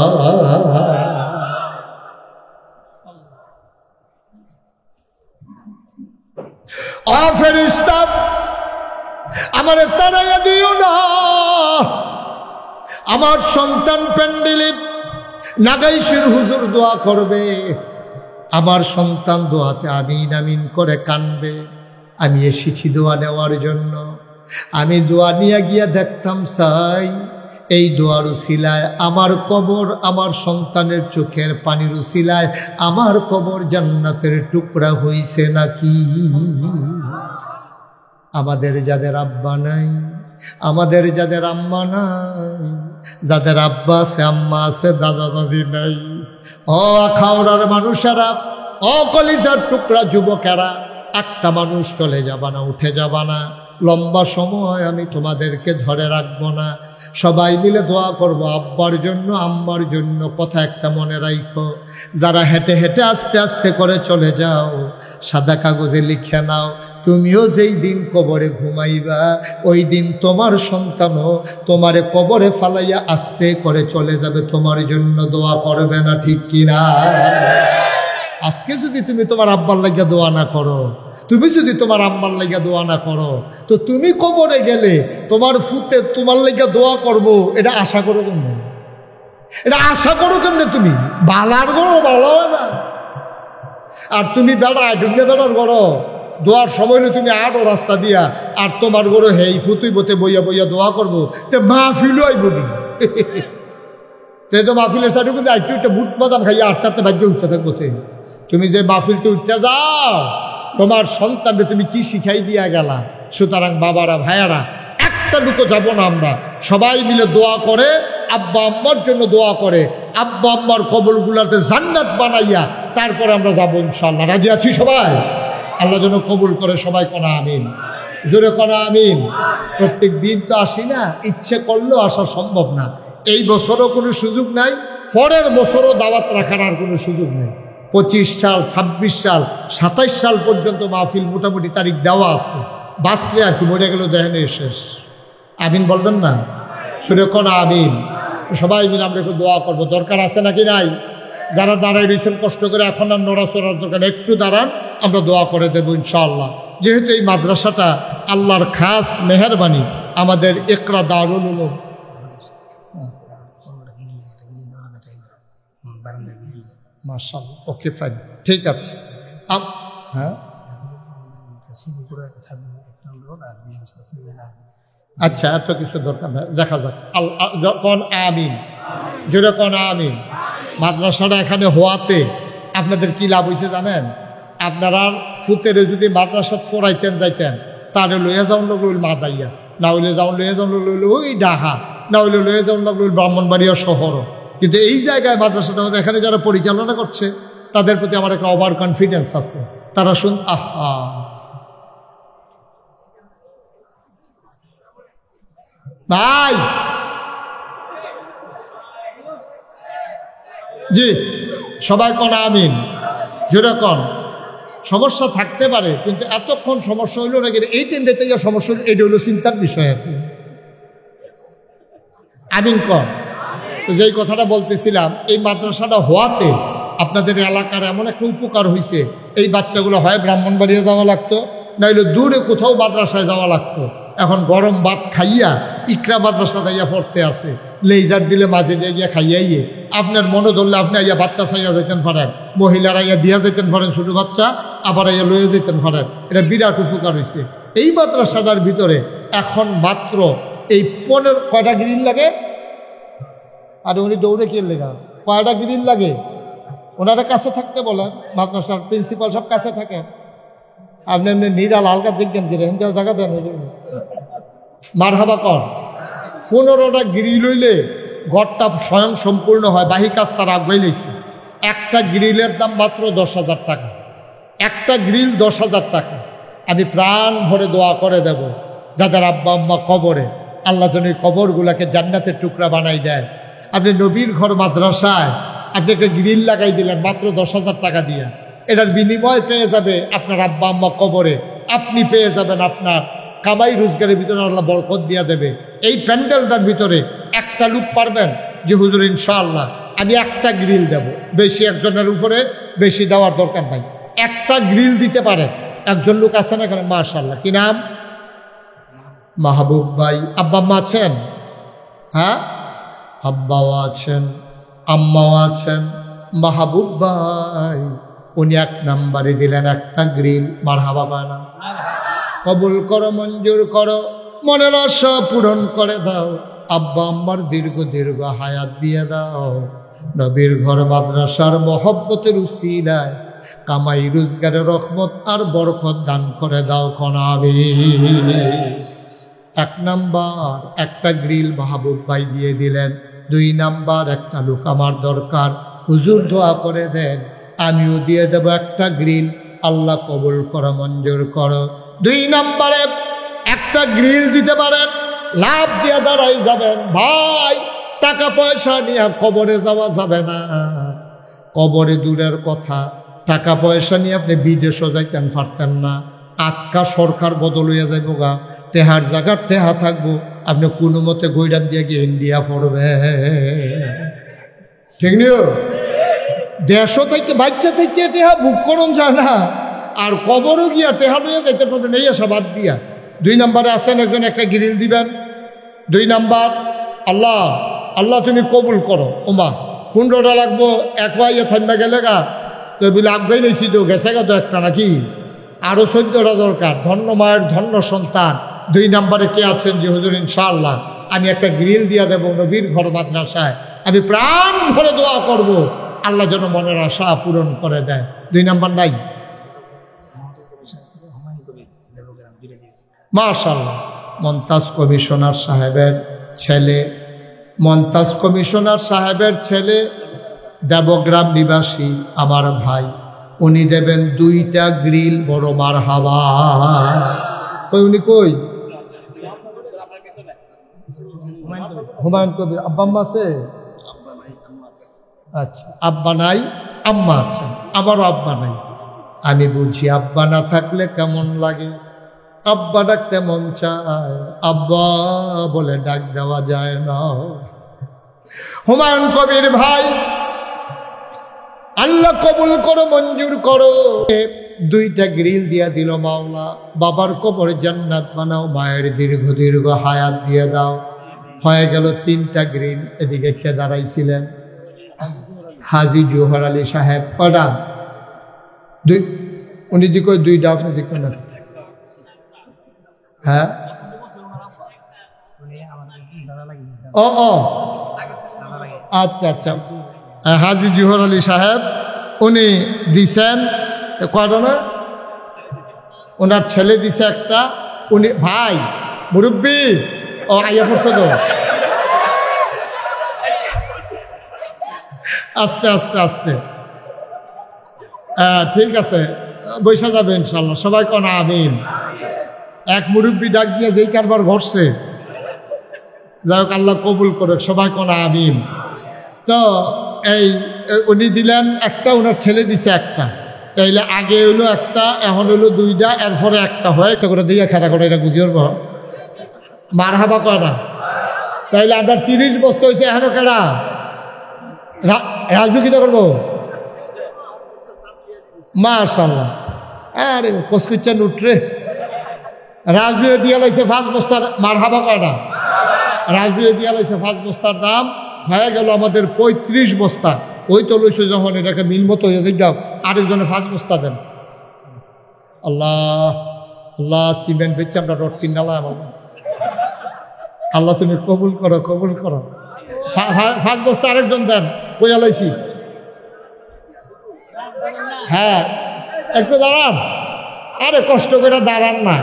ও ফেরেশতা, আমারে তাড়াইয়া দিও না। আমার সন্তান প্যান্ডেলে নাগাইশের হুজুর দোয়া করবে, আমার সন্তান দোয়াতে আমিন আমিন করে কানবে। আমি এসেছি দোয়া নেওয়ার জন্য। আমি দোয়া নিয়ে গিয়া দেখতাম চাই এই দোয়ার উসিলায় আমার কবর, আমার সন্তানের চোখের পানির উসিলায় আমার কবর জান্নাতের টুকরা হইছে নাকি। আমাদের যাদের আব্বা নাই, আমাদের যাদের আম্মা নাই, যাদের আব্বা আছে আম্মা আছে দাদা দাদি নাই, ও আখাউড়ার মানুষেরা, ও কলিজার টুকরা যুবকেরা, একটা মানুষ চলে যাবা না, উঠে যাবা না। লম্বা সময় আমি তোমাদেরকে ধরে রাখবো না। সবাই মিলে দোয়া করব আব্বার জন্য, আম্মার জন্য। কথা একটা মনে রাখো, যারা হেঁটে হেঁটে আস্তে আস্তে করে চলে যাও, সাদা কাগজে লিখে নাও, তুমিও যেই দিন কবরে ঘুমাইবা ওই দিন তোমার সন্তানও তোমারে কবরে ফালাইয়া আস্তে করে চলে যাবে, তোমার জন্য দোয়া করবে না, ঠিক কিনা? আজকে যদি তুমি তোমার আব্বার লাগিয়া দোয়া না করো, তুমি যদি তোমার আম্মার লাগিয়া দোয়া না করো, তো তুমি কবরে গেলে তোমার ফুতে তোমার লাগিয়া দোয়া করবো, এটা আশা করো কেমনে? এটা আশা করো কেমনে? তুমি বালার গড়ো, ভালো হয় না। আর তুমি বেড়ায় ঢুকলে বেড়ার গড়ো, দোয়ার সময় তুমি আরো রাস্তা দিয়া, আর তোমার গড়ো হেই ফুতুই বতে বইয়া বইয়া দোয়া করবো, তে মাহফিলও আইবি। তো মাহফিলের সাইডে কিন্তু একটু একটা বুট বাদাম খাইয়া আটতে আটতে ভাগ্য উঠতে থাকবো। তুমি যে মাহফিলতে উঠতে যাও, তোমার সন্তানকে তুমি কি শিখাই দিয়া গেলা? সুতরাং বাবারা, ভাইয়ারা, একটা লুকো যাব না আমরা। সবাই মিলে দোয়া করে, আব্বা আম্মার জন্য দোয়া করে, আব্বা আম্মার কবরগুলাতে জান্নাত বানাইয়া তারপরে আমরা যাবো ইনশাআল্লাহ। রাজি আছি সবাই? আল্লাহ যেন কবুল করে। সবাই কোনা আমিন, জোরে কোনা আমিন। প্রত্যেক দিন তো আসি না, ইচ্ছে করলেও আসা সম্ভব না। এই বছরও কোনো সুযোগ নাই, পরের বছরও দাওয়াত রাখার আর কোনো সুযোগ নেই। 25 সাল, 26 সাল, 27 সাল পর্যন্ত মাহফিল মোটামুটি তারিখ দেওয়া আছে। বাঁচলে আর কি, মরে গেল দেহেনে শেষ। আমিন বলবেন না? সুরে কোনা আমিন। সবাই মিলে আমরা একটু দোয়া করবো। দরকার আছে নাকি নাই? যারা দাঁড়াই রয়েছেন কষ্ট করে, এখন আর নড়াচড়ার দরকার, একটু দাঁড়ান, আমরা দোয়া করে দেবো ইনশাআল্লাহ। যেহেতু এই মাদ্রাসাটা আল্লাহর খাস মেহেরবানি, আমাদের ইকরা দারুল উলুম, মাশাআল্লাহ, ওকে ফাইন, ঠিক আছে। হ্যাঁ, আচ্ছা, এত কিছু দরকার না, দেখা যাক। কোন আমিন, জোরে কোন আমিন। মাদ্রাসাটা এখানে হওয়াতে আপনাদের কি লাভ হয়েছে জানেন? আপনারা ফুতেরে যদি মাদ্রাসাত ফোরাইতেন যাইতেন, তাহলে লইয়া যাওয়ান লাগলো মাদাইয়া, না হইলে লইয়া যাওয়ান লাগলো ওই ডাহা, না হইলে লইয়া যাওয়ান লাগলো ব্রাহ্মণবাড়িয়া শহর। কিন্তু এই জায়গায় মাদ্রাসাটা আমাদের এখানে যারা পরিচালনা করছে, তাদের প্রতি আমার একটা ওভার কনফিডেন্স আছে। তারা আহা, ভাই জি, সবাই কোন আমিন, জোরে কোন। সমস্যা থাকতে পারে, কিন্তু এতক্ষণ সমস্যা হইল নাকি এই তিনটাতে যা সমস্যা হইল, এটা হলো চিন্তার বিষয় আর কি। আমিন কন। যেই কথাটা বলতেছিলাম, এই মাদ্রাসাটা হওয়াতে আপনাদের এলাকার এমন একটা উপকার হয়েছে। এই বাচ্চাগুলো হয় ব্রাহ্মণবাড়িয়া যাওয়া লাগতো, নাইলে দূরে কোথাও মাদ্রাসায় যাওয়া লাগতো। এখন গরম ভাত খাইয়া ইকরা মাদ্রাসা দাইয়া পড়তে আছে, লেজার দিলে মাঝে দিয়ে গিয়া খাইয়াইয়ে আপনার মনে ধরলে আপনি আইয়া বাচ্চা চাইয়া যেতেন পারেন, মহিলারা আইয়া দিয়া যেতেন পারেন ছোটো বাচ্চা, আবার আইয়া লইয়া যেতেন পারেন। এটা বিরাট উপকার হয়েছে। এই মাদ্রাসাটার ভিতরে এখন মাত্র এই 15 কয়টা গ্রিল লাগে? আর উনি দৌড়ে কে লেগা কয়টা গ্রিল লাগে? ওনারা কাছে থাকতে বলেন, মাদ্রাসার প্রিন্সিপাল সব কাছে থাকে। আপনি এমনি নিরাল হালকা জিজ্ঞান করে হিন্দাও জায়গা দেন, মার হাবা কর। 15টা গ্রিল হইলে ঘরটা স্বয়ং সম্পূর্ণ হয়। বাহি কাজ তার আগুয়াই লেছে। একটা গ্রিলের দাম মাত্র 10,000 টাকা। একটা গ্রিল 10,000 টাকা। আমি প্রাণ ভরে দোয়া করে দেব, যাদের আব্বা আম্মা কবরে, আল্লাহ যেন এই কবরগুলাকে জান্নাতের টুকরা বানাই দেয়। আপনি নবীর ঘর মাদ্রাসায় আপনি একটা গ্রিল লাগাই দিলেন মাত্র 10,000 টাকা দিয়ে, এটার বিনিময় পেয়ে যাবে আপনার আব্বা আম্মা কবরে, আপনি পেয়ে যাবেন আপনার কামাই রোজগারের ভিতরে আল্লাহ বরকত দিয়া দেবে। এই প্যান্ডেলটার ভিতরে একটা লোক পারবেন যে হুজুর ইনশাআল্লাহ আমি একটা গ্রিল দেব, বেশি একজনের উপরে বেশি দেওয়ার দরকার নাই, একটা গ্রিল দিতে পারেন। একজন লোক আছেন এখানে মাশাআল্লাহ, কি নাম? মাহবুব ভাই। আব্বা আম্মা আছেন? হ্যাঁ, আব্বাও আছেন, আম্মাও আছেন। মাহবুব ভাই উনি 1 নম্বরে দিলেন একটা গ্রিল। মারহাবা বানা, কবুল করো, মঞ্জুর করো, মনের আশা পূরণ করে দাও। আব্বা আম্মার দীর্ঘ দীর্ঘ হায়াত দিয়ে দাও। নবীর ঘর মাদ্রাসার মহব্বতের উসিলায় কামাই রোজগারের রহমত আর বরকত দান করে দাও কনাবে। 1 নাম্বার একটা গ্রিল মাহবুব ভাই দিয়ে দিলেন। 2 নাম্বার একটা লোক আমার দরকার, হুজুর দোয়া করে দেন, আমিও দিয়ে দেব একটা গ্রিল, আল্লাহ কবুল করো, মঞ্জুর করো। 2 নাম্বারে একটা গ্রিল দিতে পারেন, লাভ দিয়ে দাঁড়াই যাবেন। ভাই টাকা পয়সা নিয়ে কবরে যাওয়া যাবে না, কবরে দূরের কথা, টাকা পয়সা নিয়ে আপনি বিদেশও যাইতেন পারতেন না। আটকা সরকার বদল হইয়া যাইব গা, টেহার জায়গার টেহা থাকবো, আপনি কোনো মতে গৈরান দিয়ে গিয়ে ইন্ডিয়া পড়বে, ঠিক নিও। দেশও থেকে বাচ্চা থেকে টেহা বুক করুন যায় না, আর কবরও গিয়া টেহা লইয়া যাইতে পারবেন এই আশা বাদ দিয়া। 2 নম্বরে আসেন একজন একটা গ্রিল দিবেন। 2 নাম্বার আল্লাহ আল্লাহ তুমি কবুল করো। ওমা 15টা লাগবো, এক ইয়ে থামবে গেলে গা তো বলে আগ্রহী নিয়েছি তো গেছে গা তো একটা নাকি, আরও 14টা দরকার। ধন্য মায়ের ধন্য সন্তান। 2 নম্বরে কে আছেন যে হুজুর ইনশাআল্লাহ আমি একটা গ্রিল দিয়া দেব নবীর ঘর মাদ্রাসায়, আমি প্রাণ ভরে দোয়া করব আল্লাহ যেন মনের আশা পূরণ করে দেয়। 2 নাম্বার নাই? মাশাআল্লাহ। মমতাজ কমিশনার সাহেবের ছেলে, মমতাজ কমিশনার সাহেবের ছেলে, দেবগ্রাম নিবাসী আমার ভাই, উনি দেবেন 2টা গ্রিল। বড় মারহাবা। কই উনি কই? হুমায়ুন কবির। আব্বা আম্মা আছে? আচ্ছা, আব্বা নাই আম্মা আছে, আমারও আব্বা নাই। আমি বুঝি আব্বা না থাকলে কেমন লাগে, আব্বা ডাকতে মন চায়, আব্বা বলে ডাক দেওয়া যায় না। হুমায়ুন কবির ভাই আল্লাহ কবুল করো, মঞ্জুর করো। 2টা গ্রিল দিয়া দিল মাওলা, বাবার কবর জান্নাত বানাও, মায়ের দীর্ঘ দীর্ঘ হায়াত দিয়ে দাও। হয়ে গেল 3টা গ্রিল। এদিকে কে দাঁড়াইছিলেন? হাজী জোহর আলী সাহেব। কটা? 2। উনি দিকে 2টা, আপনি দিক না। হ্যাঁ, ও ও আচ্ছা আচ্ছা, হাজী জোহর আলী সাহেব উনি দিছেন কয়টা না? ওনার ছেলে দিছে একটা। উনি ভাই মুরব্বী, ও আইয়া পড়ছে তো, আস্তে আস্তে আস্তে, ঠিক আছে, বৈশা যাবে ইনশাল্লাহ। সবাই কোন আমিন। এক মুরব্বী ডাক দিয়ে যেই কারবার ঘটছে, যাই হোক আল্লাহ কবুল করে, সবাই কোন আমিন। তো এই উনি দিলেন একটা, ওনার ছেলে দিছে একটা। তাইলে আগে হইলো একটা, এখন হইলো 2টা, এরপরে একটা হয় একটা করে দিয়ে খেলা করে, এটা বুঝিয়ে মারহাবা কয় না? তাইলে আপনার 30 বস্তা হয়েছে। এখনো কেডা রাজু কিনা করবো? মাশাআল্লাহ। আরে কসকুচ্চা নুটরে রাজু দিয়া লাইছে 5 বস্তার। মারহাবা কয় না? রাজু দিয়া লাইছে 5 বস্তার দাম হয়ে গেল আমাদের 35 বস্তা। ওই তো লইছে যখন এটাকে মিল মতো হয়ে যাও, আরেকজনে 5 বস্তা দেন। আল্লাহ আল্লাহ, সিমেন্ট বেচছে আমরা রড 3 নালা। আল্লাহ তুমি কবুল করো, কবুল করো। 5 বস্তা আরেকজন দেন। কইয়া লাইছি। হ্যাঁ, একটু দাঁড়ান। আরে কষ্ট করে দাঁড়ান না,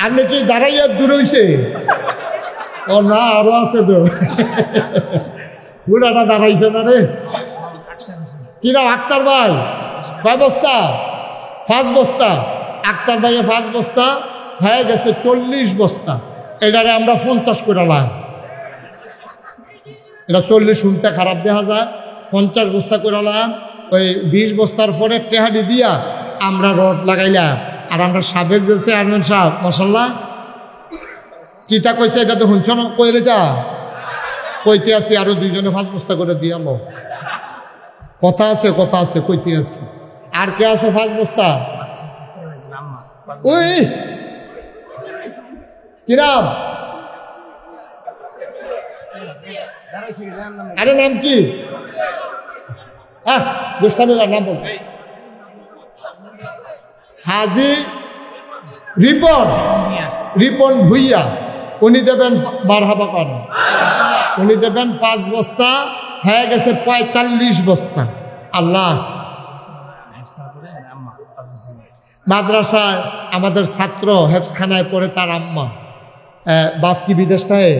আপনি কি দাঁড়াইয়া দূর হইছে? ও না, আরো আছে তো। পুরাটা দাঁড়াইছে না রে। কিনা আক্তার ভাই 5 বস্তা? 5 বস্তা। আক্তার ভাইয়ে 5 বস্তা হয়ে গেছে 40 বস্তা। এটারে আমরা 50 করে লাগ। এটা 40 শুনতে খারাপ দেখা যায়, 50 বস্তা করলাম, ওই 20 বস্তার পরে টেহাডি দিয়া আমরা রড লাগাইলাম। আর আমরা সাবেক যে চেয়ারম্যান সাহেব মাশাল্লাহ কিতা কইছে এটা তো শুনছ না, কইলে যা কইতে আছি আরো 2 জনে 5 বস্তা করে দিয়ালো। কথা আছে কইতে আছে। আর কে আছে 5 বস্তা? ওই কি নাম? আরে নাম কি? গোস্তানের নাম বল। হাজি রিপন ভুইয়া। উনি দেবেন মারহাবা করেন, উনি দেবেন 5 বস্তা, হয়ে গেছে 45 বস্তা। আল্লাহ মাদ্রাসায় আমাদের ছাত্র হেফসখানায় পড়ে, তার আম্মা বাপ কি বিদেশ থাকে,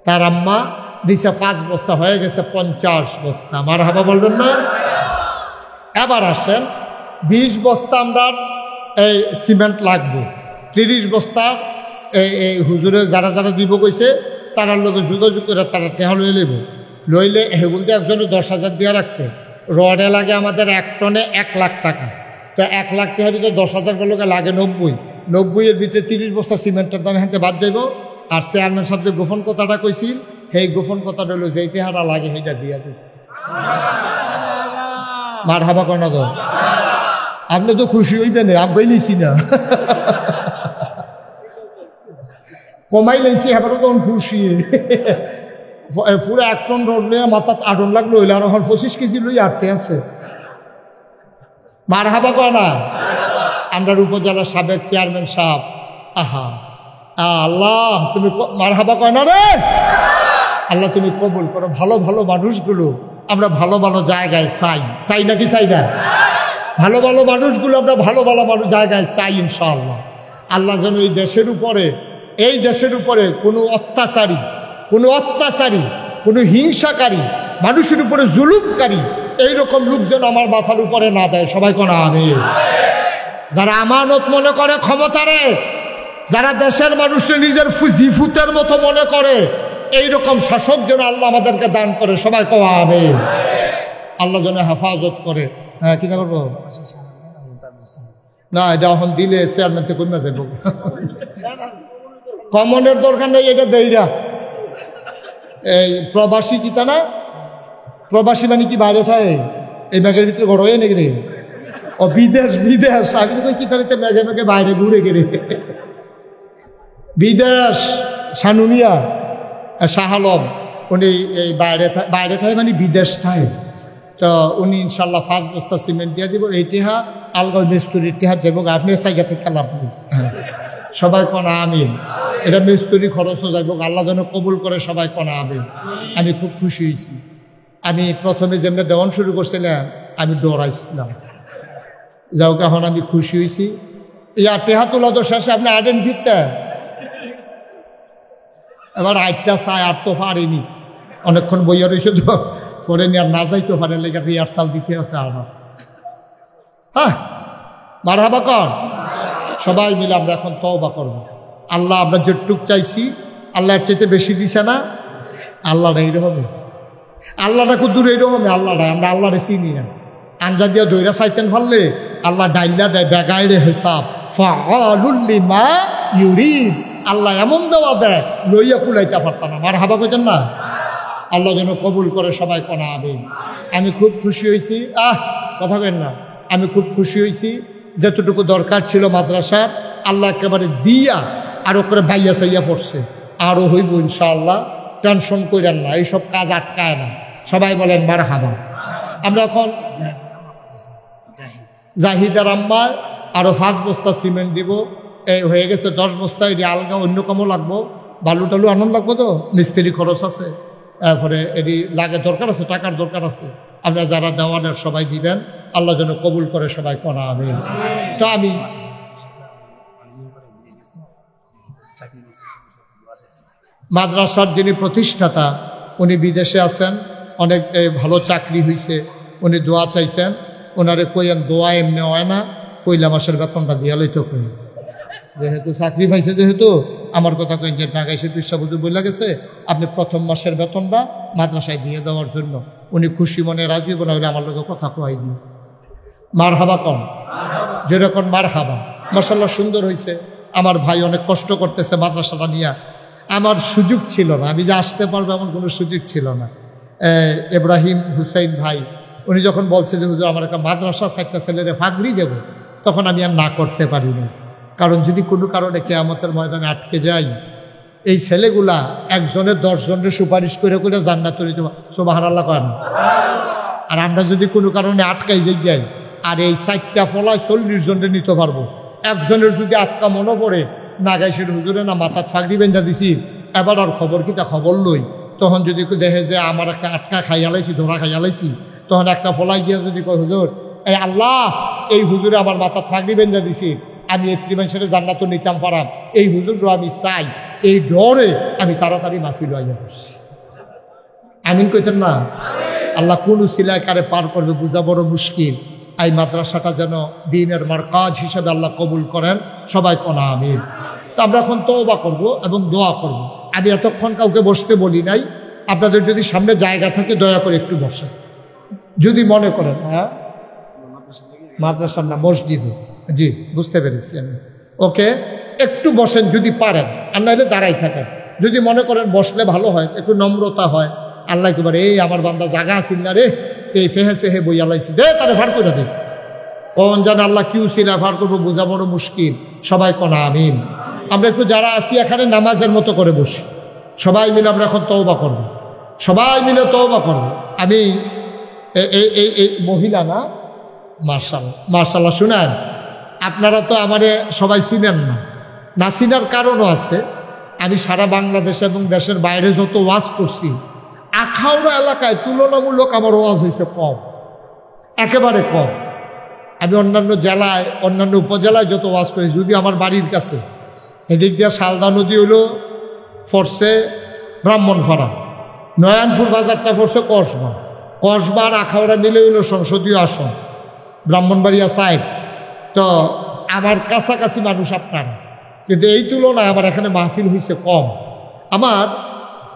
তার আম্মা দিছে 5 বস্তা, হয়ে গেছে 50 বস্তা। মারহাবা বলবেন না? এবার আসেন 20 বস্তা আমরা এই সিমেন্ট লাগবো, 30 বস্তা এই হুজুরে যারা যারা দিব কইছে তারার লোকে যোগাযোগ করে তারা টেহা লইলে হেগুল দিয়ে একজনে 10,000 দিয়ে রাখছে। রডে লাগে আমাদের 1 টনে 1 লাখ টাকা। তো 1 লাখ টাকার ভিতরে 10,000 লোকে লাগে 90 এর ভিতরে 30 বস্তা সিমেন্টের দাম হেঁটে বাদ যাইব। আর চেয়ারম্যান সাহেব যে গোপন কথাটা কইছিল, সেই গোপন কথাটা হলো যে টেহাটা লাগে সেইটা দিয়া দিব। মারহাবা কয় না তো? আপনি তো খুশি হইবেন, আমি নিছি না কমাই লাইছি, এবারও তখন খুশি। পুরো 1 টন রড নিয়ে মাথা 8 লাখ লইলে আর এখন 25 কেজি লই আটতে আছে। মারহাবা কয় না? আমরা উপজেলার সাবেক চেয়ারম্যান সাহেব, আহা আল্লাহ তুমি মারহাবা কয় না রে? আল্লাহ তুমি কবুল করো। ভালো ভালো মানুষগুলো আমরা ভালো ভালো জায়গায় চাই নাকি চাই না? ভালো ভালো মানুষগুলো আমরা ভালো ভালো জায়গায় চাই ইনশাআল্লাহ। আল্লাহ যেন এই দেশের উপরে কোনো অত্যাচারী, কোনো হিংসাকারী, মানুষের উপরে জুলুমকারী এইরকম লোক যেন আমার মাথার উপরে না দেয়। সবাই কোন আমিন। যারা আমানত মনে করে ক্ষমতারে, যারা দেশের মানুষের নিজের জিফুতের মতো মনে করে, এইরকম শাসক যেন আল্লাহ আমাদেরকে দান করে। সবাই কোন আমিন। আল্লাহ যেন হেফাজত করে। হ্যাঁ কিনা করবো না, এটা এখন দিলে চেয়ারম্যান থেকে কমে যাবো। কমনের দরকার নেই, এটা দেইরা এই প্রবাসী কিতা না, প্রবাসী মানে কি বাইরে থাকে, এই ব্যাগের ভিতরে ঘর হয়ে নাকি রে? ও বিদেশ আমি তো কিতারিতে মেঘে বাইরে ঘুরে গেলে বিদেশ। সানুনিয়া শাহ আলম উনি এই বাইরে থাকে মানে বিদেশ থাকে। তো উনি ইনশাল্লাহ 5 বস্তা সিমেন্ট দিয়ে দিব। এই টিহা আলগাঁও মিস্ত্রির টিহা যাব, আপনি জায়গা থেকে লাভ নেই। সবাই কনা আমিন। এটা মিস্ত্রি খরচও যাইব, আল্লাহ যেন কবুল করে। সবাই কনা আমিন। আমি খুব খুশি হয়েছি। আমি প্রথমে যেমনি দেওয়ান শুরু করছিলাম, আমি ডরাইছিলাম। যাও এখন আমি খুশি হয়েছি। ইয়া টেহা তোলা তো শেষে আপনি আডেন ফিরতে এবার 8টা চায়, 8 তো পারিনি, অনেকক্ষণ বইয়া রয়েছে তো পরে নিয়ে আর না যাইতে পারে, লেগে রিহার্সাল দিতে আছে। আর হ্যাঁ মারহাবা কর। সবাই মিলে আমরা এখন তওবা করব। আল্লাহ আমরা যেটুক চাইছি আল্লাহর চাইতে বেশি দিছে না? আল্লাহটা এইরকমই, আল্লাহটা খুব দূর এইরকমই। আল্লাহটা আমরা আল্লাহরে চিনি না। আঞ্জা দিয়া দইরা চাইতেন ফাললে আল্লাহ ডাইলা দেয় বেগাইরে হিসাব। ফাআলুল লিমা ইউরিদ। আল্লাহ এমন দেওয়া দেয় লইয়া কুলাইতে পারতাম না। মারহাবা কইতেন না? আল্লাহ যেন কবুল করে। সবাই কোনা আমিন। আমি খুব খুশি হয়েছি। কথা কেন না, আমি খুব খুশি হয়েছি। যতটুকু দরকার ছিল মাদ্রাসার আল্লাহ একেবারে দিয়া আরো করে বাইয়া চাইয়া পড়ছে। আরও হইব ইনশাআল্লাহ, টেনশন করেন না, এইসব কাজ আটকায় না। সবাই বলেন মারহাবা। আমরা এখন জাহিদার আম্মা আরো 5 বস্তা সিমেন্ট দিব। এই হয়ে গেছে 10 বস্তা। এটি আলগা অন্য কামও লাগবো, বালু টালু আনন্দ লাগবো, তো মিস্ত্রি খরচ আছে। তারপরে এটি লাগে, দরকার আছে, টাকার দরকার আছে। আমরা যারা দেওয়ানের সবাই দিবেন, আল্লাহ যেন কবুল করে। সবাই কোনা আমিন। তো আমি মাদ্রাসার যিনি প্রতিষ্ঠাতা উনি বিদেশে আছেন, অনেক ভালো চাকরি হয়েছে। উনি দোয়া চাইছেন, ওনারে কইয়েন দোয়া এমনি হয় না, পয়লা মাসের বেতনটা দিয়া লইতো কই। যেহেতু চাকরি পাইছে, যেহেতু আমার কথা কইন যে ঢাকা এসে পিসা বুঝে বইলা গেছে, আপনি প্রথম মাসের বেতনটা মাদ্রাসায় বিয়ে দেওয়ার জন্য। উনি খুশি মনে রাজি হইব, না হলে আমার লোকে কথা কয় দিই। মার হাবা কম, যেরকম মার হাবা। মাশাআল্লাহ সুন্দর হয়েছে। আমার ভাই অনেক কষ্ট করতেছে মাদ্রাসাটা নিয়ে। আমার সুযোগ ছিল না, আমি যে আসতে পারবো এমন কোনো সুযোগ ছিল না। ইব্রাহিম হুসাইন ভাই উনি যখন বলছে যে হুজুর আমার একটা মাদ্রাসা 4টা ছেলেরে ফাগড়ি দেব, তখন আমি আর না করতে পারিনি। কারণ যদি কোনো কারণে কিয়ামতের ময়দানে আটকে যাই, এই ছেলেগুলা একজনের 10 জনের সুপারিশ করে করে জান্নাতে নিতে, সুবহানাল্লাহ করেন। আর আমরা যদি কোনো কারণে আটকাই যাই, আর এই 4টা ফলায় 40 জনের নিতে পারবো। একজনের যদি আটকা মনে পড়ে না গাইছেন হুজুরে না মাথাত ফাগড়ি বেঁধা দিছি, এবার আর খবর কিতা খবর লই, তখন যদি দেখে যে আমার একটা আটকা খাইয়ালাইছি, ধরা খাইয়ালাইছি, তখন একটা ফলাই গিয়া যদি কয় হুজুর এই আল্লাহ এই হুজুরে আমার মাথাত ফাগড়ি বেঁধা দিছি, আমি এত্রি মানুষের জান্নাত নিতাম পারাম, এই হুজুরও আমি চাই, এই ডরে আমি তাড়াতাড়ি মাফি লইয়া বসছি। আমিন কইতেন না? আল্লাহ কোন উসিলায় কারে পার করবে বোঝা বড় মুশকিল। এই মাদ্রাসাটা যেন দিনের মারকাজ হিসেবে আল্লাহ কবুল করেন, সবাই কোনা আমিন। তো আমরা এখন তওবা করব এবং দোয়া করব। আমি এতক্ষণ কাউকে বসতে বলি নাই, আপনাদের যদি সামনে জায়গা থাকে দয়া করে একটু বসেন, যদি মনে করেন। হ্যাঁ, মাদ্রাসার না, মসজিদে। জি, বুঝতে পেরেছি আমি। ওকে, একটু বসেন যদি পারেন, আর নাহলে দাঁড়াই থাকেন। যদি মনে করেন বসলে ভালো হয়, একটু নম্রতা হয়, আল্লাহ একেবারে এই আমার বান্দা জাগা আসিল না রে, এই ফেহেসে হে বইয়া লাইছি, দে তারে ফার করে দে। কোন জানে আল্লাহ কিউ ছিলা ফার করবো বোঝা বড় মুশকিল। সবাই কোনা আমিন। আমরা একটু যারা আসি এখানে নামাজের মতো করে বসি, সবাই মিলে আমরা এখন তওবা করব, সবাই মিলে তওবা করব। আমি এই মহিলা না, মার্শাল্লাহ মার্শাল্লাহ। শুনেন, আপনারা তো আমারে সবাই চিনেন না, না চিনার কারণও আছে। আমি সারা বাংলাদেশ এবং দেশের বাইরে যত ওয়াজ করছি, আখাউড়া এলাকায় তুলনামূলক আমার ওয়াজ হয়েছে কম, একেবারে কম। আমি অন্যান্য জেলায়, অন্যান্য উপজেলায় যত ওয়াজ করি, যদি আমার বাড়ির কাছে এদিক দিয়ে শালদা নদী হলো ফরসে ব্রাহ্মণপাড়া, নয়নপুর বাজারটা ফরসে কসবা, কসবা আর আখাউড়া মিলে হলো সংসদীয় আসন, ব্রাহ্মণবাড়িয়া সাইড। তো আমার কাছাকাছি মানুষ আপনারা, কিন্তু এই তুলনায় আমার এখানে মাহফিল হয়েছে কম। আমার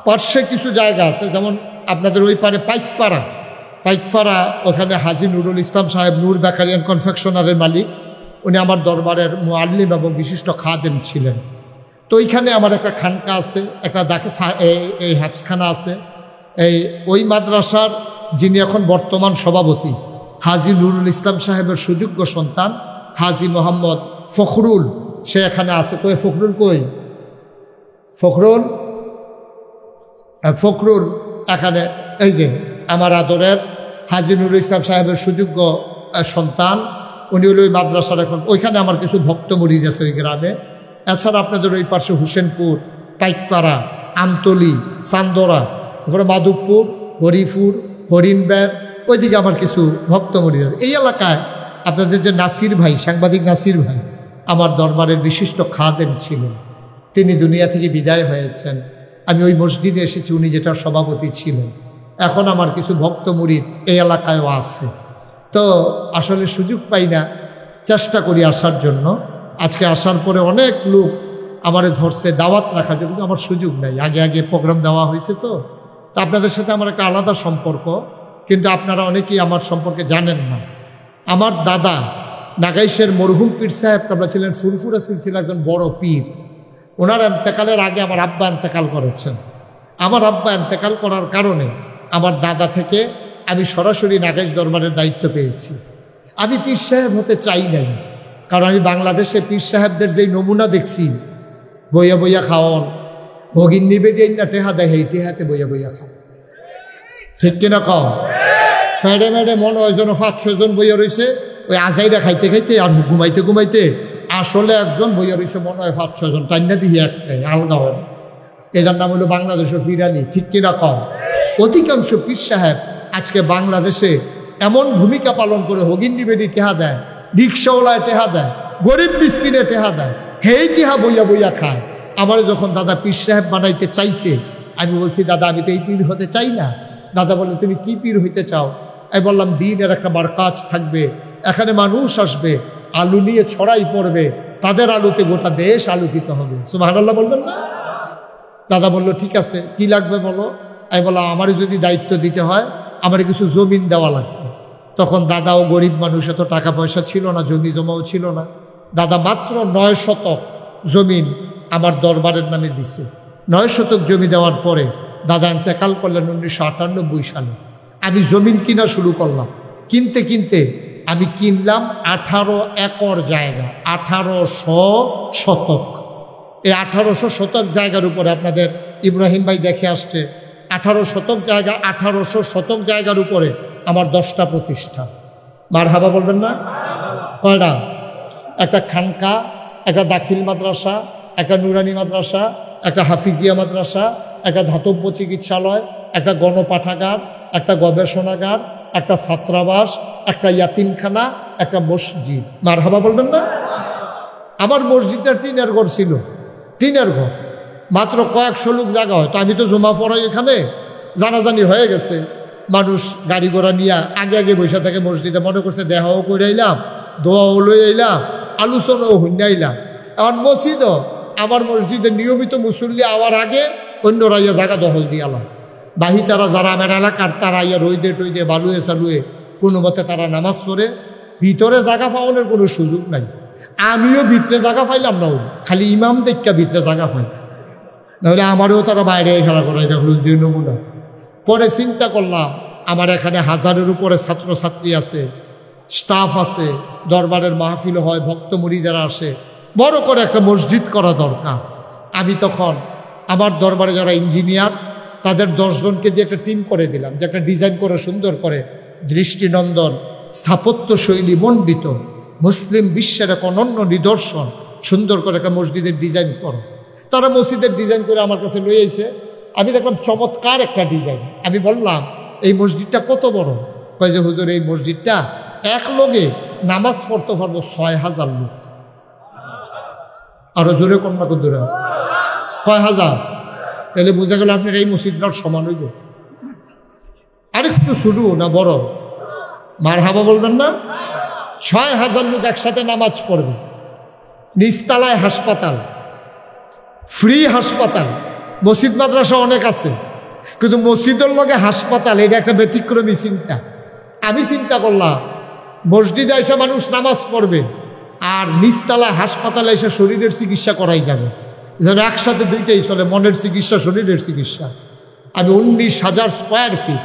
পার্শ্বে কিছু জায়গা আছে, যেমন আপনাদের ওই পারে পাইকপাড়া, ওখানে হাজী নুরুল ইসলাম সাহেব, নূর বেকারি অ্যান্ড কনফেকশনারের মালিক, উনি আমার দরবারের মুআল্লিম এবং বিশিষ্ট খাদেম ছিলেন। তো ওইখানে আমার একটা খানকা আছে, একটা এই হাফসখানা আছে। ওই মাদ্রাসার যিনি এখন বর্তমান সভাপতি, হাজী নুরুল ইসলাম সাহেবের সুযোগ্য সন্তান হাজী মোহাম্মদ ফখরুল, সে এখানে আছে। কই ফখরুল, কই ফখরুল এখানে, এই যে আমার আদরের হাজী নুরুল ইসলাম সাহেবের সুযোগ্য সন্তান, উনি হলো ওই মাদ্রাসার এখন। ওইখানে আমার কিছু ভক্ত মুরিদ আছে ওই গ্রামে। এছাড়া আপনাদের ওই পাশে হুসেনপুর, পাইকপাড়া, আমতলি, চান্দরা, তারপরে মাধবপুর, হরিপুর, হরিণবের, ওইদিকে আমার কিছু ভক্ত মুরিদ আছে। এই এলাকায় আপনাদের যে নাসির ভাই, সাংবাদিক নাসির ভাই, আমার দরবারের বিশিষ্ট খাদেম ছিলেন, তিনি দুনিয়া থেকে বিদায় হয়েছেন। আমি ওই মসজিদে এসেছি, উনি যেটার সভাপতি ছিলেন। এখন আমার কিছু ভক্ত মুরিদ এই এলাকায়ও আছে। তো আসলে সুযোগ পাই না, চেষ্টা করি আসার জন্য। আজকে আসার পরে অনেক লোক আমারে ধরছে দাওয়াত রাখার জন্য, কিন্তু আমার সুযোগ নাই। আগে প্রোগ্রাম দেওয়া হয়েছে। তো আপনাদের সাথে আমার একটা আলাদা সম্পর্ক, কিন্তু আপনারা অনেকেই আমার সম্পর্কে জানেন না। আমার দাদা নাগাইশের মরহুম পীর সাহেব তাবলা ছিলেন, ফুরফুরা সিং ছিল একজন বড় পীর। ওনার এন্তেকালের আগে আমার আব্বা এন্তেকাল করেছেন। আমার আব্বা এন্তেকাল করার কারণে আমার দাদা থেকে আমি সরাসরি নাগাইশ দরবারের দায়িত্ব পেয়েছি। আমি পীর সাহেব হতে চাই নাই, কারণ আমি বাংলাদেশে পীর সাহেবদের যেই নমুনা দেখছি, বইয়া বইয়া খাওয়ান, হগিন নিবে না টেহা দেয়, এই টেহাতে বইয়া বইয়া খাও, ঠিক কিনা কও? ফেডে মেডে মনে হয় যেন 5-6 জন বইয়া রয়েছে, ওই আজাইরা খাইতে খাইতে আর ঘুমাইতে ঘুমাইতে আসলে একজন বইয়া রয়েছে মনে হয় 5-6 জন, টাইনা দিয়ে একটাই আলগা হয়। এটার নাম হলো বাংলাদেশের ফিরানি, ঠিক কিনা কও? অধিকাংশ পীর সাহেব আজকে বাংলাদেশে এমন ভূমিকা পালন করে, হগিন নিবেদি টেহা দেয়, রিক্সাওয়ালায় টেহা দেয়, গরিব মিসকিনে টেহা দেয়, হেই টেহা বইয়া বইয়া খায়। আমার যখন দাদা পীর সাহেব বানাইতে চাইছে, আমি বলছি দাদা আমি তো এই পীর হতে চাই না। দাদা বলে তুমি কি পীর হইতে চাও? আমি বললাম দিনের একটা বারকাজ থাকবে, এখানে মানুষ আসবে, আলু নিয়ে ছড়াই পড়বে, তাদের আলুতে গোটা দেশ আলোকিত হবে। সুবহানাল্লাহ বলবেন না? দাদা বলল ঠিক আছে, কি লাগবে বলো। আমি বললাম আমারও যদি দায়িত্ব দিতে হয় আমার কিছু জমিন দেওয়া লাগবে। তখন দাদাও গরিব মানুষ, এত টাকা পয়সা ছিল না, জমি জমাও ছিল না। দাদা মাত্র 9 শতক জমিন আমার দরবারের নামে দিছে। 9 শতক জমি দেওয়ার পরে দাদা ইন্তেকাল করলেন 1998 সালে। আমি জমিন কিনা শুরু করলাম। কিনতে কিনতে আমি কিনলাম 18 একর জায়গা, 1800 শতক। এই 1800 শতক জায়গার উপরে আপনাদের ইব্রাহিম ভাই দেখে আসছে, 18 শতক জায়গা, 1800 শতক জায়গার উপরে আমার 10টা প্রতিষ্ঠান। মারহাবা বলবেন না? কয়টা? একটা খানকা, একটা দাখিল মাদ্রাসা, একটা নুরানি মাদ্রাসা, একটা হাফিজিয়া মাদ্রাসা, একটা ধাতব্য চিকিৎসালয়, একটা গণপাঠাগার, একটা গবেষণাগার, একটা ছাত্রাবাস, একটা ইয়াতিমখানা, একটা মসজিদ। মারহাবা বলবেন না? আমার মসজিদটা টিনের ঘর ছিল, টিনের ঘর, মাত্র কয়েকশো লোক জায়গা হয়। তো আমি তো জমা পড়াই এখানে, জানাজানি হয়ে গেছে। মানুষ গাড়ি ঘোড়া নিয়ে আগে আগে বসে থাকে মসজিদে, মনে করছে দেহাও করে আইলাম, দোয়াও লই আইলাম, আলোচনাও হইনা আইলাম। আমার মসজিদও, আমার মসজিদে নিয়মিত মুসল্লি আওয়ার আগে অন্যরা ইয়া জায়গা দখল দিয়ে আলাম। বাহি তারা যারা আমার এলাকার তারা ইয়া রইদে টইদে বালুয়ে চালুয়ে কোনো মতে তারা নামাজ পড়ে। ভিতরে জায়গা পাওয়ানোর কোনো সুযোগ নাই। আমিও ভিতরে জায়গা পাইলাম না, খালি ইমাম দেখা ভিতরে জায়গা পাই, নাহলে আমারও তারা বাইরে খেলা করে। এটা হলো যে নমুনা। পরে চিন্তা করলাম আমার এখানে 1000-এর উপরে ছাত্রছাত্রী আছে, স্টাফ আছে, দরবারের মাহফিল হয়, ভক্ত মুরিদেরা আসে, বড় করে একটা মসজিদ করা দরকার। আমি তখন আমার দরবারে যারা ইঞ্জিনিয়ার তাদের 10 জনকে দিয়ে একটা টিম করে দিলাম, যে একটা ডিজাইন করে সুন্দর করে দৃষ্টিনন্দন স্থাপত্য শৈলী মণ্ডিত মুসলিম বিশ্বের এক অনন্য নিদর্শন সুন্দর করে একটা মসজিদের ডিজাইন করো। তারা মসজিদের ডিজাইন করে আমার কাছে লই আইছে। আমি দেখলাম চমৎকার একটা ডিজাইন। আমি বললাম এই মসজিদটা কত বড়? কয় যে হুজুর এই মসজিদটা এক লগে নামাজ পড়তে পারবো 6000 লোক। আরো জোরে কন্যা কদ্দুরা 6000। তাহলে বোঝা গেল আপনার এই মসজিদটার সমান হইব। আরেকটু শুরু না বড়? মারহাবা বলবেন না? 6000 লোক একসাথে নামাজ পড়বে। নিচতলায় হাসপাতাল, ফ্রি হাসপাতাল। মসজিদ মাদ্রাসা অনেক আছে, কিন্তু মসজিদের লগে হাসপাতাল, এটা একটা ব্যতিক্রমী চিন্তা। আমি চিন্তা করলাম মসজিদে এসে মানুষ নামাজ পড়বে আর নিচতলায় হাসপাতালে এসে শরীরের চিকিৎসা করাই যাবে, যেন একসাথে দুইটাই চলে, মনের চিকিৎসা, শরীরের চিকিৎসা। আমি 19,000 স্কোয়ার ফিট,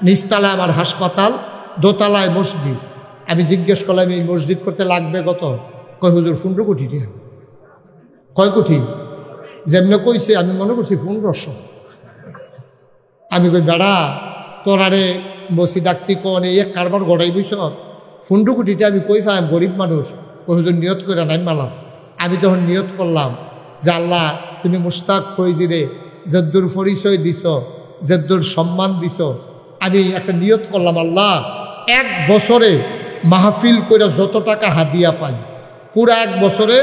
নিচতলায় আমার হাসপাতাল, দোতলায় মসজিদ। আমি জিজ্ঞেস করলাম এই মসজিদ করতে লাগবে কত? কয় হুজুর 15 কোটি টাকা। কয় কোটি? যেমনে কইছে আমি মনে করছি 1500। আমি কই বেড়া তোরারে মসজিদ আঁকতি কোন এই কারবার গড়াই বুঝছ 15 কোটিটা আমি কই পাই? গরিব মানুষ। কই হুজুর নিয়ত করে নাই মালাম। আমি তখন নিয়ত করলাম যে আল্লাহ তুমি মুশতাক ফৈজিরে যদ্দুর পরিচয় দিছ, যদ্দুর সম্মান দিছ, আমি একটা নিয়ত করলাম আল্লাহ 1 বছরে মাহফিল করে যত টাকা হাদিয়া পাই, পুরা 1 বছরে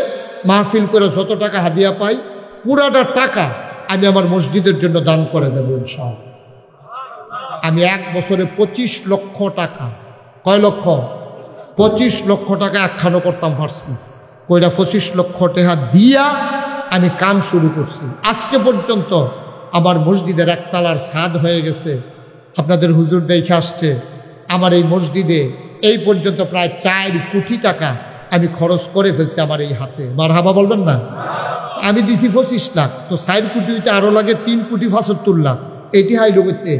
মাহফিল করে যত টাকা হাদিয়া পাই, পুরাটা টাকা আমি আমার মসজিদের জন্য দান করে দেবো ইনশাআল্লাহ। আমি 1 বছরে 25 লক্ষ টাকা, কয় লক্ষ? 25 লক্ষ টাকা একখানো করতাম পারছি। কইরা 25 লক্ষ টাকা দিয়া আমি কাম শুরু করছি। আজকে পর্যন্ত আমার মসজিদের 1 তলার ছাদ হয়ে গেছে। আপনাদের হুজুর দেখে আসছে আমার এই মসজিদে এই পর্যন্ত প্রায় 4 কোটি টাকা আমি খরচ করে ফেলছি আমার এই হাতে। মারহাবা বলবেন না? আমি দিছি 25 লাখ, তো 4 কোটি হইতে আরো লাগে 3 কোটি 75 লাখ। এটি হাইলো করতে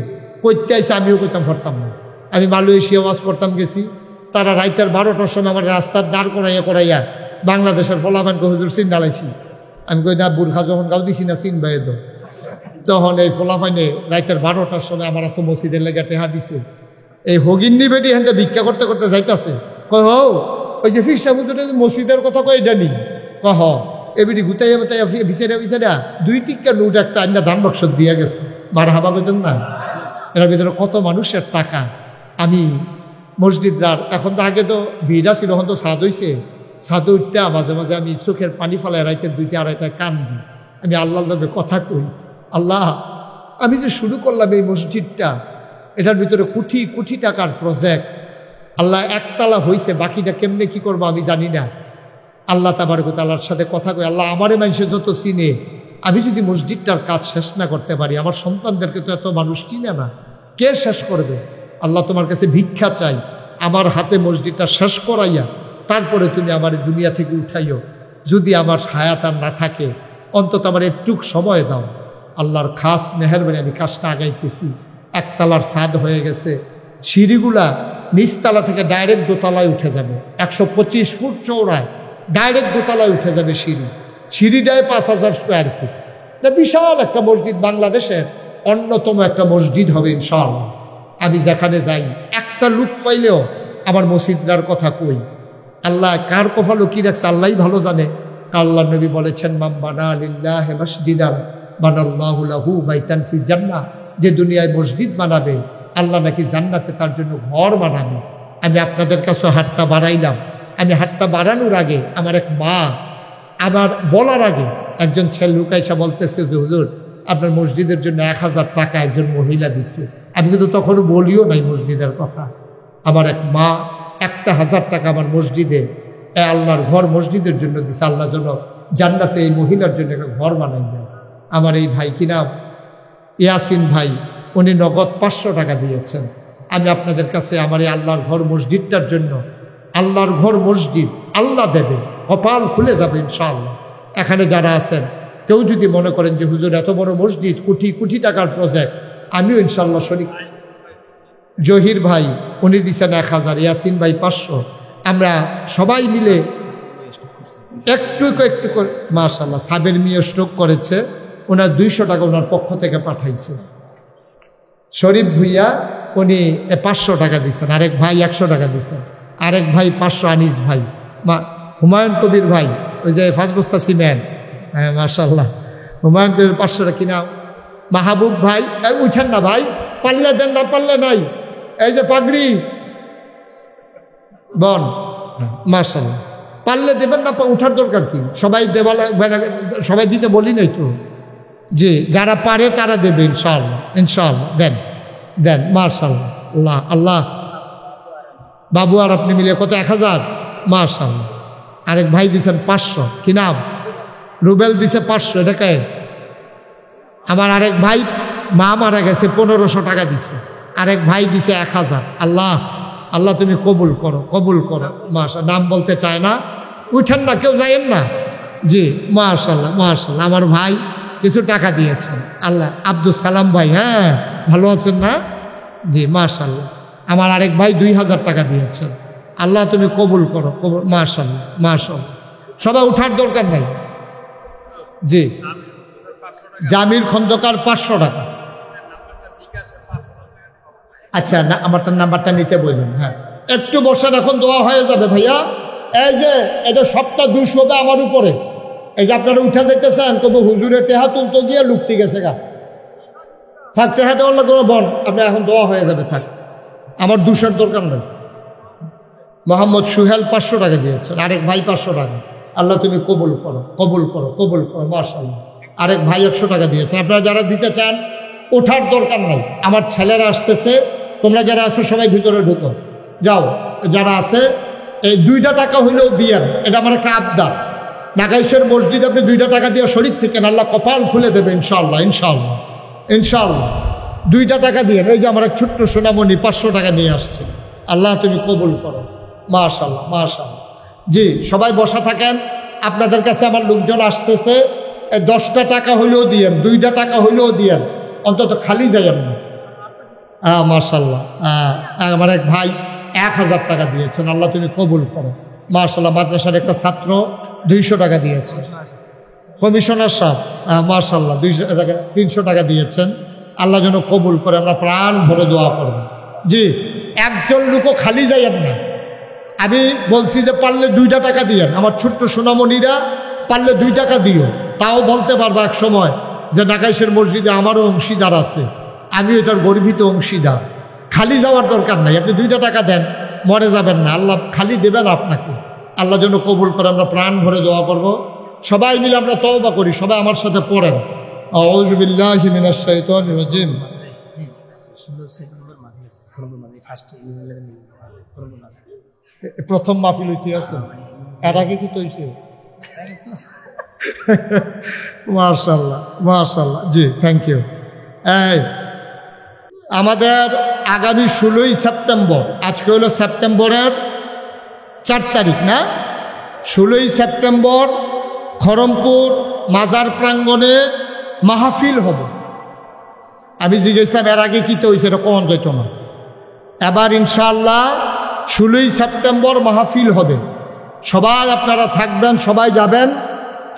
করতে আইসে আমিও করতাম পারতাম না। আমি মালয়েশিয়া ওয়াজ করতাম গেছি, তারা রাইতের 12টার সময় আমার রাস্তার দাঁড় করাইয়া বাংলাদেশের ফলাফানকে হুজুর সিন ডালাইছি। আমি কই না বুর্খা যখন গাও দিছি না সিন বাইয়ে দো। তখন এই ফলাফাইনে রাইতের 12টার সময় আমার এত মসজিদের লেগে টেহা দিছে। এই হগিন্নি বেটি হেন ভিক্ষা করতে করতে যাইতাছে। কয় হো ওই যে ফির সাহেব মসজিদের কথা কয় এটা নি কহ এবিটি গুতাইয়া গুতাইয়া বিচারা বিচারা 2 টিক্কা নোট একটা আন্না ধান বক্স দিয়া গেছে। মারহাবা বেতন না? এর ভিতরে কত মানুষের টাকা। আমি মসজিদরার এখন তো আগে তো ভিড়া ছিল, এখন তো ছাদ হইছে, ছাদে উঠতে মাঝে মাঝে আমি চোখের পানি ফেলায় রাইতের 2টা 2:30 কান্দি। আমি আল্লাহর লগে কথা কই, আল্লাহ আমি যে শুরু করলাম এই মসজিদটা, এটার ভিতরে কোটি কোটি টাকার প্রজেক্ট। আল্লাহ 1 তলা হয়েছে, বাকিটা কেমনে কি করবো আমি জানি না। আল্লাহ তাবারক তাআলার সাথে কথা কই, আল্লাহ আমারে মানুষে যত চিনে আমি যদি মসজিদটার কাজ শেষ না করতে পারি, আমার সন্তানদেরকে তো এত মানুষ চিনে না, কে শেষ করবে? আল্লাহ তোমার কাছে ভিক্ষা চাই, আমার হাতে মসজিদটা শেষ করাইয়া তারপরে তুমি আমার দুনিয়া থেকে উঠাইও। যদি আমার হায়াত আর না থাকে, অন্তত আমার একটুক সময় দাও। আল্লাহর খাস মেহেরবানি আমি কাজটা আগাইতেছি। একতলার ছাদ হয়ে গেছে, সিঁড়িগুলা নিচতলা থেকে ডাইরেক্ট দোতলায় উঠে যাবে। 125 ফুট চৌড়ায় ডাইরেক্ট দোতলায় উঠে যাবে সিঁড়ি। সিঁড়িটায় 5000 স্কোয়ার ফুট। এটা বিশাল একটা মসজিদ, বাংলাদেশের অন্যতম একটা মসজিদ হবে ইনশাআল্লাহ। আমি যেখানে যাই একটা লোক পাইলেও আমার মসজিদটার কথা কই। আল্লাহ কার কপাল কি রাখছে আল্লাহই ভালো জানে। আল্লাহ নবী বলেছেন, মাম বানা লিল্লাহি মাসজিদান বানাল্লাহু লাহু বাইতান ফিল জান্নাহ। যে দুনিয়ায় মসজিদ বানাবে, আল্লাহ নাকি জান্নাতে তার জন্য ঘর বানাবে। আমি আপনাদের কাছে হাতটা বাড়াইলাম। আমি হাতটা বাড়ানোর আগে আমার এক মা, আমার বলার আগে একজন ছেলে লুকাইসা বলতেছে যে হুজুর আপনার মসজিদের জন্য 1000 টাকা একজন মহিলা দিচ্ছে। আমি কিন্তু তখনও বলিও নাই মসজিদের কথা। আমার এক মা 1000 টাকা আমার মসজিদে, আল্লাহর ঘর মসজিদের জন্য দিচ্ছে। আল্লাহ যেন জান্নাতে এই মহিলার জন্য একটা ঘর বানাই দেয়। আমার এই ভাই কিনা ইয়াসিন ভাই, উনি নগদ 500 টাকা দিয়েছেন। আমি আপনাদের কাছে আমার এই আল্লাহর ঘর মসজিদটার জন্য, আল্লাহর ঘর মসজিদ আল্লাহ দেবে, কপাল খুলে যাবে ইনশাআল্লাহ। এখানে যারা আছেন কেউ যদি মনে করেন যে হুজুর এত বড় মসজিদ, কোটি কোটি টাকার প্রজেক্ট, আমিও ইনশাআল্লাহ শরীক। জহির ভাই উনি দিচ্ছেন 1000, ইয়াসিন ভাই 500। আমরা সবাই মিলে একটু একটু করে, মাশাআল্লাহ সাবের মিয়া স্ট্রোক করেছে, ওনার 200 টাকা ওনার পক্ষ থেকে পাঠাইছে। শরীফ ভুইয়া উনি 500 টাকা দিচ্ছেন, আরেক ভাই 100 টাকা দিচ্ছেন, আরেক ভাই 500 আনিস ভাই, হুমায়ুন কবির ভাই ওই যে 5 বস্তা সিমেন্ট, হ্যাঁ মাশাআল্লাহ হুমায়ুন কবির 500 টাকা কিনা। মাহবুব ভাই উঠেন না ভাই, পারলে দেন না পারলে নাই। এই যে পাগড়ি বন, মাশাআল্লাহ পারলে দেবেন না, উঠার দরকার কি? সবাই দেওয়া, সবাই দিতে বলি নাই তো, যে যারা পারে তারা দেবে ইনশাআল্লাহ। ইনশাআল্লাহ দেন দেন, মাশাআল্লাহ। আল্লাহ আল্লাহ। বাবু আর আপনি মিলে কত? 1000, মাশাআল্লাহ। আরেক ভাই দিছেন 500, কি নাম? রুবেল দিছে 500 টাকায়। আমার আরেক ভাই মা মারা গেছে, 1500 টাকা দিছে। আরেক ভাই দিছে 1000। আল্লাহ আল্লাহ তুমি কবুল করো, কবুল করো। মাশাআল্লাহ, নাম বলতে চায় না, উঠেন না, কেউ যাইয়েন না। জি মাশাআল্লাহ মাশাআল্লাহ। আমার ভাই কিছু টাকা দিয়েছেন, আল্লাহ। আব্দুল সালাম ভাই, হ্যাঁ ভালো আছেন না? জি মাশাআল্লাহ। আমার আরেক ভাই 2000 টাকা দিয়েছেন, আল্লাহ তুমি কবুল করো, কবুল। মাশাআল্লাহ মাশাআল্লাহ। সবাই উঠার দরকার নাই। জি জামির খন্দকার 500 টাকা। আচ্ছা না, আমারটার নাম্বারটা নিতে বলবেন। হ্যাঁ একটু বসেন, এখন দোয়া হয়ে যাবে ভাইয়া। এই যে এটা সবটা 200 হবে আমার উপরে। এই যে আপনারা উঠে যেতেছেন, তবু হুজুরের টেহা তুলতে গিয়ে লুকতে গেছে গা। থাক টেহা দেওয়ার না কোনো বন, আপনি এখন দোয়া হয়ে যাবে। থাক, আমার 200 দরকার নেই। মোহাম্মদ সুহেল 500 টাকা দিয়েছেন, আরেক ভাই 500 টাকা। আল্লাহ তুমি কবুল করো, কবুল করো, কবুল করো। মাশাআল্লাহ। আরেক ভাই 100 টাকা দিয়েছেন। আপনারা যারা দিতে চান ওঠার দরকার নাই, আমার ছেলেরা আসতেছে। তোমরা যারা আছো সবাই ভিতরে ঢুকো, যাও। যারা আছে এই 2টা টাকা হইলেও দিয়েন, এটা আমার একটা আবদার। নাগাইশের মসজিদ আপনি 2টা টাকা দিয়ে শরীর থেকে, আল্লাহ কপাল খুলে দেবে ইনশাআল্লাহ। ইনশাআল্লাহ ইনশাআল্লাহ 2টা টাকা দিয়ে। এই যে আমার এক ছোট্ট সোনামণি 500 টাকা নিয়ে আসছে, আল্লাহ তুমি কবুল করো। মাশাআল্লাহ মাশাআল্লাহ। জি সবাই বসা থাকেন, আপনাদের কাছে আমার লোকজন আসতেছে। 10টা টাকা হইলেও দিয়েন, 2টা টাকা হইলেও দিয়েন, অন্তত খালি যাইয়েন না। মাশাআল্লাহ। আমার এক ভাই 1000 টাকা দিয়েছেন, আল্লাহ তুমি কবুল করো। মাশাআল্লাহ। মাদ্রাসার একটা ছাত্র 200 টাকা দিয়েছে। কমিশনার সাহেব মাশাআল্লাহ 300 টাকা দিয়েছেন, আল্লাহ যেন কবুল করে। আমরা প্রাণ ভরে দোয়া করব। জি একজন লোকও খালি যাইয়েন না। আমি বলছি যে পারলে 2টা টাকা দিয়েন। আমার ছোট্ট সোনামণিরা পারলে 2 টাকা দিও, তাও বলতে পারবো এক সময় যে নাগাইশের মসজিদে আমারও অংশীদার আছে, আমি এটার গর্বিত অংশীদার। খালি যাওয়ার দরকার নাই, আপনি 2টা টাকা দেন, মরে যাবেন না, আল্লাহ খালি দেবেন আপনাকে। আল্লাহ যেন কবুল করে। আমরা প্রাণ ভরে দোয়া করব। সবাই মিলে আমরা তওবা করি। সবাই আমার সাথে পড়েন, আউযু বিল্লাহি মিনাশ শাইতানির রাজিম। প্রথম মাহফিল হইতে আছে, এর আগে কি তৈছে? মাশাআল্লাহ মাশাআল্লাহ, জি থ্যাংক ইউ। এই আমাদের আগামী 16ই সেপ্টেম্বর, আজকে হলো সেপ্টেম্বরের 4 তারিখ না, 16ই সেপ্টেম্বর খড়মপুর মাজার প্রাঙ্গণে মাহফিল হবে। আমি জিজ্ঞেসলাম এর আগে কি তো হয়েছে, এটা কখন যেত না। এবার ইনশাআল্লাহ 16ই সেপ্টেম্বর মাহফিল হবে, সবাই আপনারা থাকবেন, সবাই যাবেন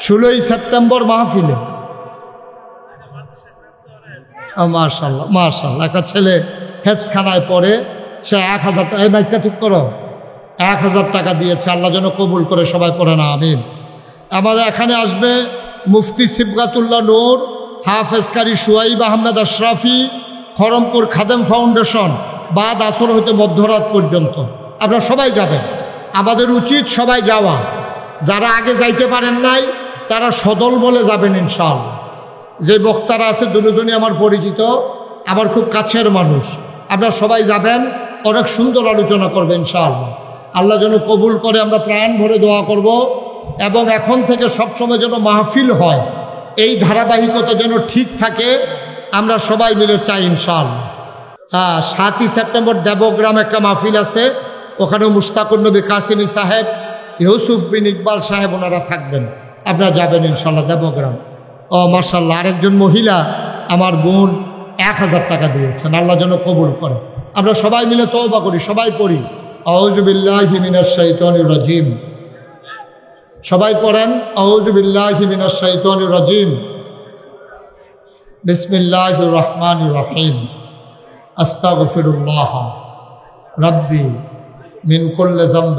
16ই সেপ্টেম্বর মাহফিলে। মাশাআল্লাহ মাশাআল্লাহ, একটা ছেলে হেফজখানায় পড়ে, সে 1000 টাকা, এই মাইকটা ঠিক করো, 1000 টাকা দিয়েছে, আল্লাহ যেন কবুল করে, সবাই পড়ে না আমিন। আমাদের এখানে আসবে মুফতি সিবগাতুল্লাহ নূর, হাফেজ কারি সুয়াইব আহমেদ আশরাফি, খড়মপুর খাদেম ফাউন্ডেশন, বাদ আসর হতে মধ্যরাত পর্যন্ত আপনারা সবাই যাবেন। আমাদের উচিত সবাই যাওয়া, যারা আগে যাইতে পারেন নাই তারা সদল বলে যাবেন ইনশাআল্লাহ। যে বক্তারা আছে দুজনই আমার পরিচিত, আমার খুব কাছের মানুষ, আপনারা সবাই যাবেন, অনেক সুন্দর আলোচনা করবে ইনশাআল্লাহ। আল্লাহ যেন কবুল করে, আমরা প্রাণ ভরে দোয়া করব। এবং এখন থেকে সবসময় যেন মাহফিল হয়, এই ধারাবাহিকতা যেন ঠিক থাকে, আমরা সবাই মিলে চাই ইনশাআল্লাহ। 7ই সেপ্টেম্বর দেবগ্রাম একটা মাহফিল আছে, ওখানে মুশতাকুর নবী কাসিমি সাহেব, ইউসুফ বিন ইকবাল সাহেব ওনারা থাকবেন, আপনারা যাবেন ইনশাআল্লাহ দেবগ্রাম। ও মাশাআল্লাহ, আরেকজন মহিলা আমার বোন 1000 টাকা দিয়েছেন, আল্লাহ যেন কবুল করে। আমরা সবাই মিলে তওবা করি, সবাই পড়ি আউযু বিল্লাহি মিনাশ শাইতানির রাজিম, সবাই পড়েন আউযু বিল্লাহি মিনাশ শাইতানির রাজিম, বিসমিল্লাহির রহমানির রহিম, আস্তাগফিরুল্লাহ রাব্বি মিন কুল্লি যামব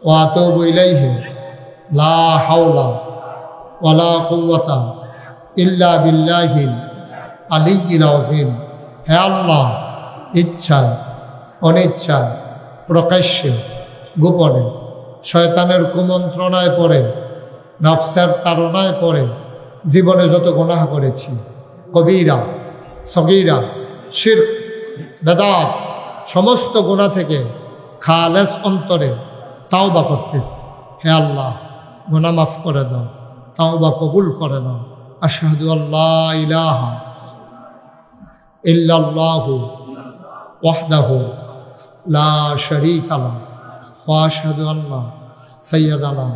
ওয়া আতুবু ইলাইহি লা হাওলা ওয়ালা কুওয়াতা ইল্লা বিল্লাহিল আলিয়্যিল আযীম। হে আল্লাহ, ইচ্ছায় অনিচ্ছায় প্রকাশ্যে গোপনে শয়তানের কুমন্ত্রণায় পড়ে, নফসের তাড়নায় পড়ে জীবনে যত গুনাহ করেছি, কবিরা সগীরা শিরক বেদাত সমস্ত গুনাহ থেকে খালেস অন্তরে তাওবা করতেছি। হে আল্লাহ, গুনাহ মাফ করে দাও, তাওবা কবুল করে নাও। আশহাদু আল্লা ইলাহা ইল্লাল্লাহু ওয়াহদাহু লা শারীকা লাহু ওয়া আশহাদু আন্না সাইয়্যিদানা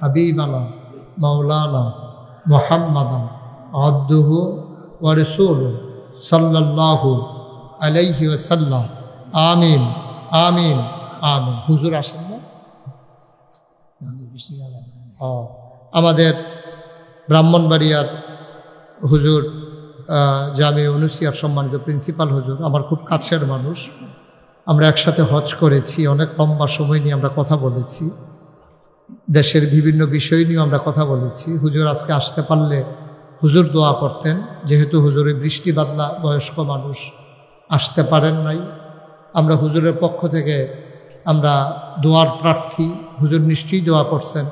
হাবিবানা মাওলানা মুহাম্মাদান আবদুহু ওয়া রাসূলুহু সাল্লাল্লাহু আলাইহি ওয়াসাল্লাম। আমিন আমিন আমিন। হুজুর আসেন না? আমাদের ব্রাহ্মণবাড়িয়ার হুজুর জামে উনুসিয়ার সম্মানিত প্রিন্সিপাল হুজুর আমার খুব কাছের মানুষ, আমরা একসাথে হজ করেছি, অনেক লম্বা সময় নিয়ে আমরা কথা বলেছি, দেশের বিভিন্ন বিষয় নিয়ে আমরা কথা বলেছি। হুজুর আজকে আসতে পারলে হুজুর দোয়া করতেন, যেহেতু হুজুরের বৃষ্টি বাদলা বয়স্ক মানুষ আসতে পারেন নাই। আমরা হুজুরের পক্ষ থেকে আমরা দোয়ার প্রার্থী, হুজুর নিশ্চয়ই দোয়া করছেন,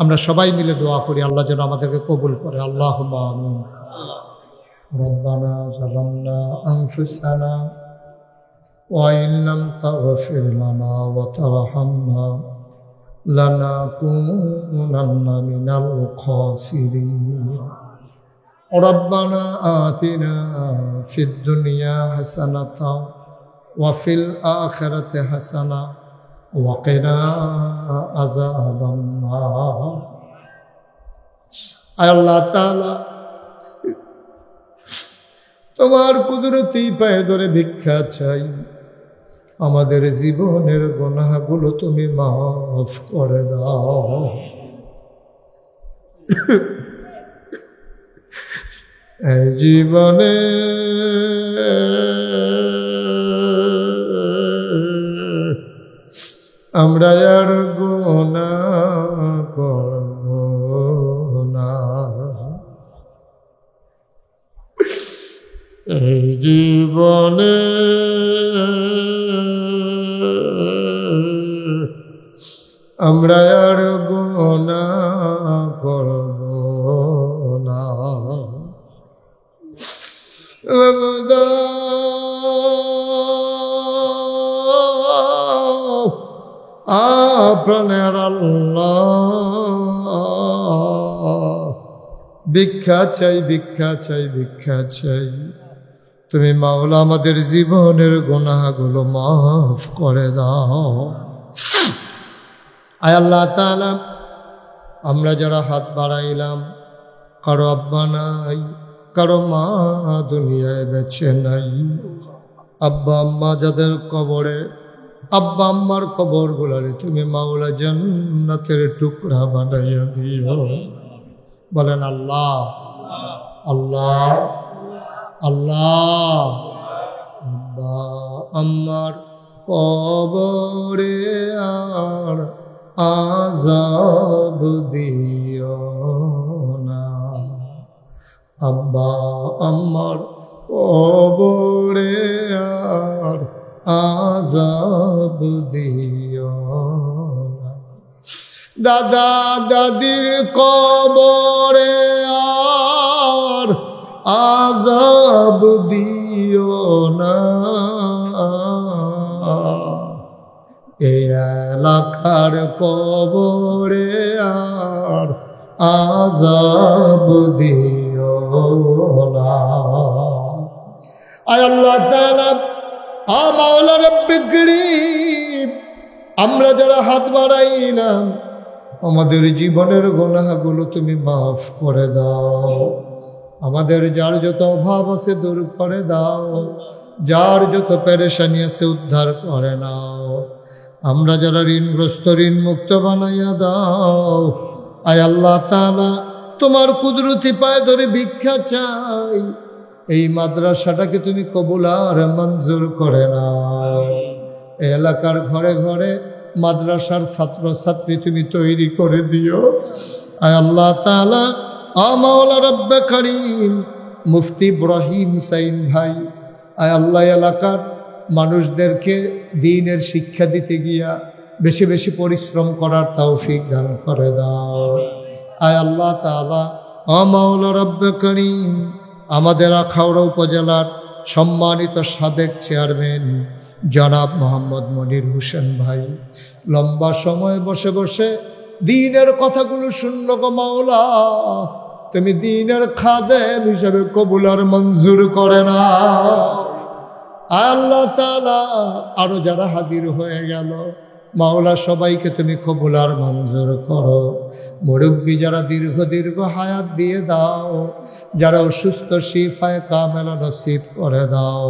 আমরা সবাই মিলে দোয়া করি আল্লাহ যেন আমাদেরকে কবুল করে। আল্লাহুম্মা আমিন। রব্বানা যালামনা আনফুসানা ওয়া ইন লাম তাগফির লানা ওয়া তারহামনা লানাকুনান্না মিনাল খাসিরিন। রব্বানা আতিনা ফিদ দুনিয়া হাসানাতাও ওয়া ফিল আখিরাতি হাসানা ওয়া কিনা আযাবান নার। আয় আল্লাহ তাআলা, তোমার কুদরতি পায়ে ধরে ভিক্ষা চাই, আমাদের জীবনের গুনাহগুলো তুমি মাফ করে দাও। এই জীবনে আমরা আর গুনাহ করব না। এই জীবনে আমরা আর গুনাহ করব না। আপনার আল্লাহ ভিক্ষা চাই, ভিক্ষা চাই, ভিক্ষা চাই। তুমি মাওলা আমাদের জীবনের গুনাহগুলো মাফ করে দাও। আয় আল্লাহ তাআলা, আমরা যারা হাত বাড়াইলাম, কারো আব্বা নাই, কারো মা দুনিয়ায় বেঁচে নাই, আব্বা আম্মা যাদের কবরে, আব্বা আম্মার কবর গুলারে তুমি মাওলা জান্নাতের টুকরা বানাইয়া দিও। বলেন আল্লাহ আল্লাহ আল্লাহ। আব্বা আম্মার কবরে আর আযাব দিও না, আব্বা আম্মার কবরে আর আযাব দিও না। দাদা দাদির কবরে আর আযাব দিও না, এই এলাকার কবরে আর আযাব দিও না। আয় আল্লাহ তাআলা, মাওলা রব্বে করিম, আমরা যারা হাত বাড়াইলাম, আমাদের জীবনের গুনাহগুলো তুমি মাফ করে দাও। আমাদের যার যত অভাব আছে দূর করে দাও, যার যত পেরেশানি আছে উদ্ধার করে নাও। আমরা যারা ঋণগ্রস্ত, ঋণ মুক্ত বানাইয়া দাও। আয় আল্লাহ তাআলা, তোমার কুদরতি পায়ে ধরে ভিক্ষা চাই, এই মাদ্রাসাটাকে তুমি কবুল আর মঞ্জুর করে নাও। এলাকার ঘরে ঘরে মাদ্রাসার ছাত্র ছাত্রী তুমি তৈরি করে দিও। আয় আল্লাহ তাআলা, মাওলা রব্বে করিম, মুফতি ইব্রাহিম হুসাইন ভাই, আয় আল্লাহ এলাকার মানুষদেরকে দ্বীনের শিক্ষা দিতে গিয়া বেশি বেশি পরিশ্রম করার তৌফিক দান করে দাও। আয় আল্লাহ তাআলা, মাওলা রব্বে করিম, আমাদের আখাউড়া উপজেলার সম্মানিত সাবেক চেয়ারম্যান জনাব মোহাম্মদ মনির হোসেন ভাই, লম্বা সময় বসে বসে দ্বীনের কথাগুলো শুনল গো মাওলা, তুমি দ্বীনের খাদেম হিসেবে কবুল আর মঞ্জুর করে না। আল্লাহ তাআলা, আরো যারা হাজির হয়ে গেল মাওলা, সবাইকে তুমি কবুল আর মঞ্জুর করো। মুরব্বী যারা দীর্ঘ দীর্ঘ হায়াত দিয়ে দাও, যারা অসুস্থ শিফায়ে কামেলা নসিব করে দাও।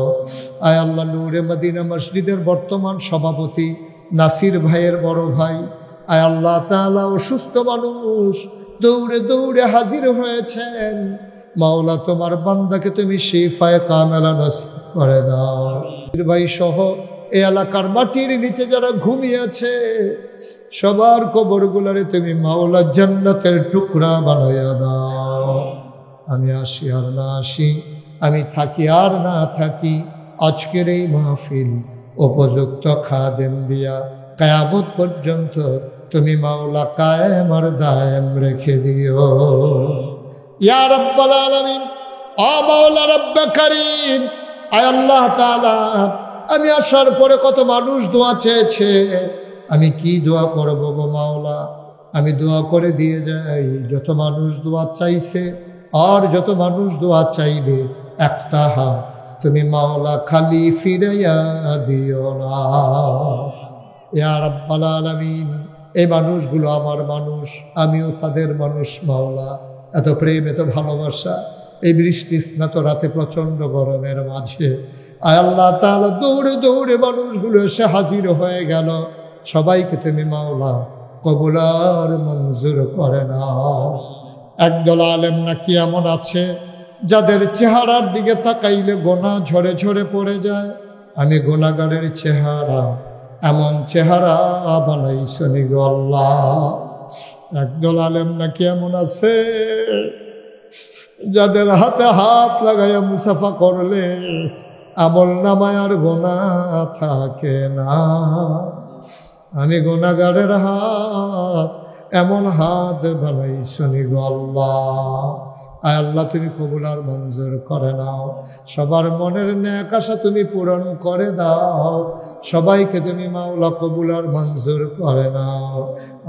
আয় আল্লাহ, নূরে মদিনা মসজিদের বর্তমান সভাপতি নাসির ভাইয়ের বড় ভাই, আয় আল্লাহ তাআলা, অসুস্থ মানুষ দৌড়ে দৌড়ে হাজির হয়েছেন, মাওলা তোমার বান্দাকে তুমি শিফায়ে কামেলা নসিব করে দাও। ভাই সহ এই এলাকার মাটির নিচে যারা ঘুমিয়েছে সবার কবরগুলারে তুমি মাওলা জান্নাতের টুকরা বানাইয়া দাও। আমি আসি আর না আসি, আমি থাকি আর না থাকি, আজকের এই মাহফিল উপযুক্ত খাদেম দিয়া কিয়ামত পর্যন্ত তুমি মাওলা কায়েম আর দায়েম রেখে দিও। ইয়া রাব্বাল আলামিন, মাওলা রব্বে করিম, আয় আল্লাহ তাআলা, আমি আসার পরে কত মানুষ দোয়া চেয়েছে, আমি কি দোয়া করব গো মাওলা? আমি দোয়া করে দিয়ে যাই, যত মানুষ দোয়া চাইছে আর যত মানুষ দোয়া চাইবে, একটা হাত তুমি মাওলা খালি ফিরাইয়া দিও না। ইয়া রাব্বাল আলামিন, এই মানুষগুলো আমার মানুষ, আমিও তাদের মানুষ মাওলা। এত প্রেম, এত ভালোবাসা, এই বৃষ্টি স্নাত রাতে প্রচন্ড গরমের মাঝে আয় আল্লাহ তাআলা দৌড়ে দৌড়ে মানুষগুলো এসে হাজির হয়ে গেল। সবাইকে তুমি মাওলা কবুল আর মঞ্জুর করে নাও। একদল আলেম নাকি এমন আছে যাদের চেহারার দিকে তাকাইলে গোনা ঝরে ঝরে পড়ে যায়। আমি গুনাহগারের চেহারা, এমন চেহারা বানাইছনি গো আল্লাহ। একদল আলেম নাকি এমন আছে যাদের হাতে হাত লাগাইয়া মুসাফা করলে আমল নামায় আর গুনাহ থাকে না। আমি গুনাহগারের হাত, এমন হাত বানাইছনি গো আল্লাহ। আয় আল্লাহ, তুমি কবুল আর মঞ্জুর করে নাও। সবার মনের নেক আশা তুমি পূরণ করে দাও। সবাইকে তুমি মাওলা কবুল আর মঞ্জুর করে নাও।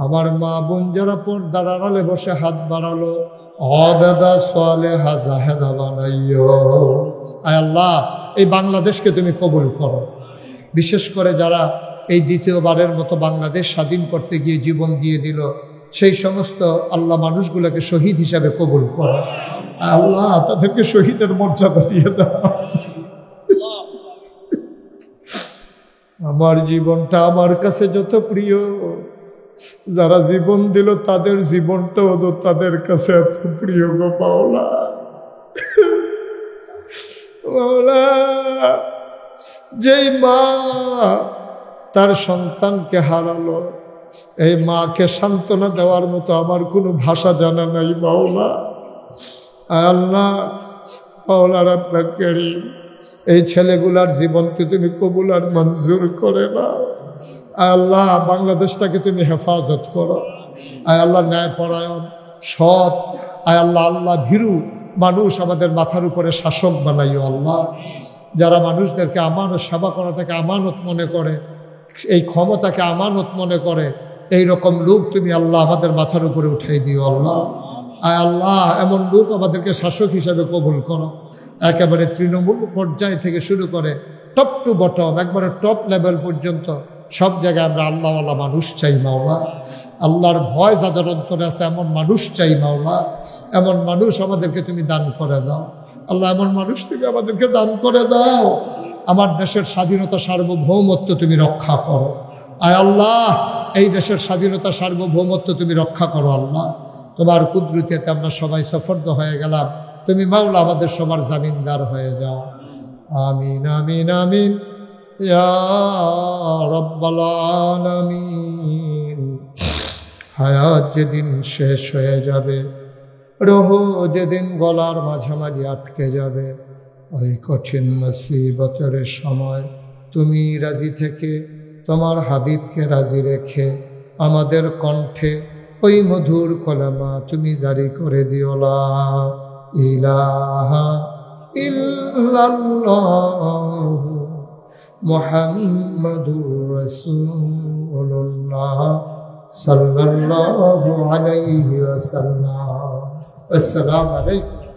আমার মা বোন যারা পর্দার আড়ালে বসে হাত বাড়ালো, আবেদা সালেহা জাহেদা বানাইও। আয় আল্লাহ, এই বাংলাদেশকে তুমি কবুল করো। বিশেষ করে যারা এই দ্বিতীয়বারের মতো বাংলাদেশ স্বাধীন করতে গিয়ে জীবন দিয়ে দিল, সেই সমস্ত আল্লাহ মানুষগুলোকে শহীদ হিসাবে কবুল করো। আল্লাহ, তাদেরকে শহীদের মর্যাদা দিয়ে দাও। আমার জীবনটা আমার কাছে যত প্রিয়, যারা জীবন দিল তাদের জীবনটাও তো তাদের কাছে এত প্রিয় গো মাওলা। মাওলা, যেই মা তার সন্তানকে হারালো, এই মাকে সান্ত্বনা দেওয়ার মতো আমার কোনো ভাষা জানা নাই মাওলা। আল্লাহ, মাওলা রাব্বুল কারীম, এই ছেলেগুলার জীবনকে তুমি কবুল আর মঞ্জুর করে নাও। আল্লাহ, বাংলাদেশটাকে তুমি হেফাজত করো। আয় আল্লাহ, ন্যায়পরায়ণ, সৎ, আয় আল্লাহ, আল্লাহ ভীরু মানুষ আমাদের মাথার উপরে শাসক বানাইও আল্লাহ। যারা মানুষদেরকে আমানত, সেবা করাটাকে আমানত মনে করে, এই ক্ষমতাকে আমানত মনে করে, এই রকম লোক তুমি আল্লাহ আমাদের মাথার উপরে উঠাই দিও আল্লাহ। আয় আল্লাহ, এমন লোক আমাদেরকে শাসক হিসাবে কবুল করো। একেবারে তৃণমূল পর্যায় থেকে শুরু করে টপ টু বটম, একবারে টপ লেভেল পর্যন্ত সব জায়গায় আমরা আল্লাহওয়ালা মানুষ চাই মাওলা। আল্লাহর ভয় যাদের অন্তরে আছে এমন মানুষ চাই মাওলা। এমন মানুষ আমাদেরকে তুমি দান করে দাও আল্লাহ, এমন মানুষ তুমি আমাদেরকে দান করে দাও। আমার দেশের স্বাধীনতা সার্বভৌমত্ব তুমি রক্ষা করো। আয় আল্লাহ, এই দেশের স্বাধীনতা সার্বভৌমত্ব তুমি রক্ষা করো আল্লাহ। তোমার কুদরতিতে আমরা সবাই সফর্দ হয়ে গেলাম, তুমি মাওলা আমাদের সবার জামিনদার হয়ে যাও। আমিন আমিন আমিন ইয়া রাব্বাল আলামিন। হায়াত যেদিন শেষ হয়ে যাবে, রোহ যেদিন গলার মাঝামাঝি আটকে যাবে, ওই কঠিন মুসিবতের সময় তুমি রাজি থেকে তোমার হাবিবকে রাজি রেখে আমাদের কণ্ঠে ওই মধুর কলেমা তুমি জারি করে দিও লা ইলাহা ইল্লাল্লাহ মুহাম্মাদুর রাসূলুল্লাহ সাল্লাল্লাহু আলাইহি ওয়াসাল্লাম। আসসালামু আলাইকুম।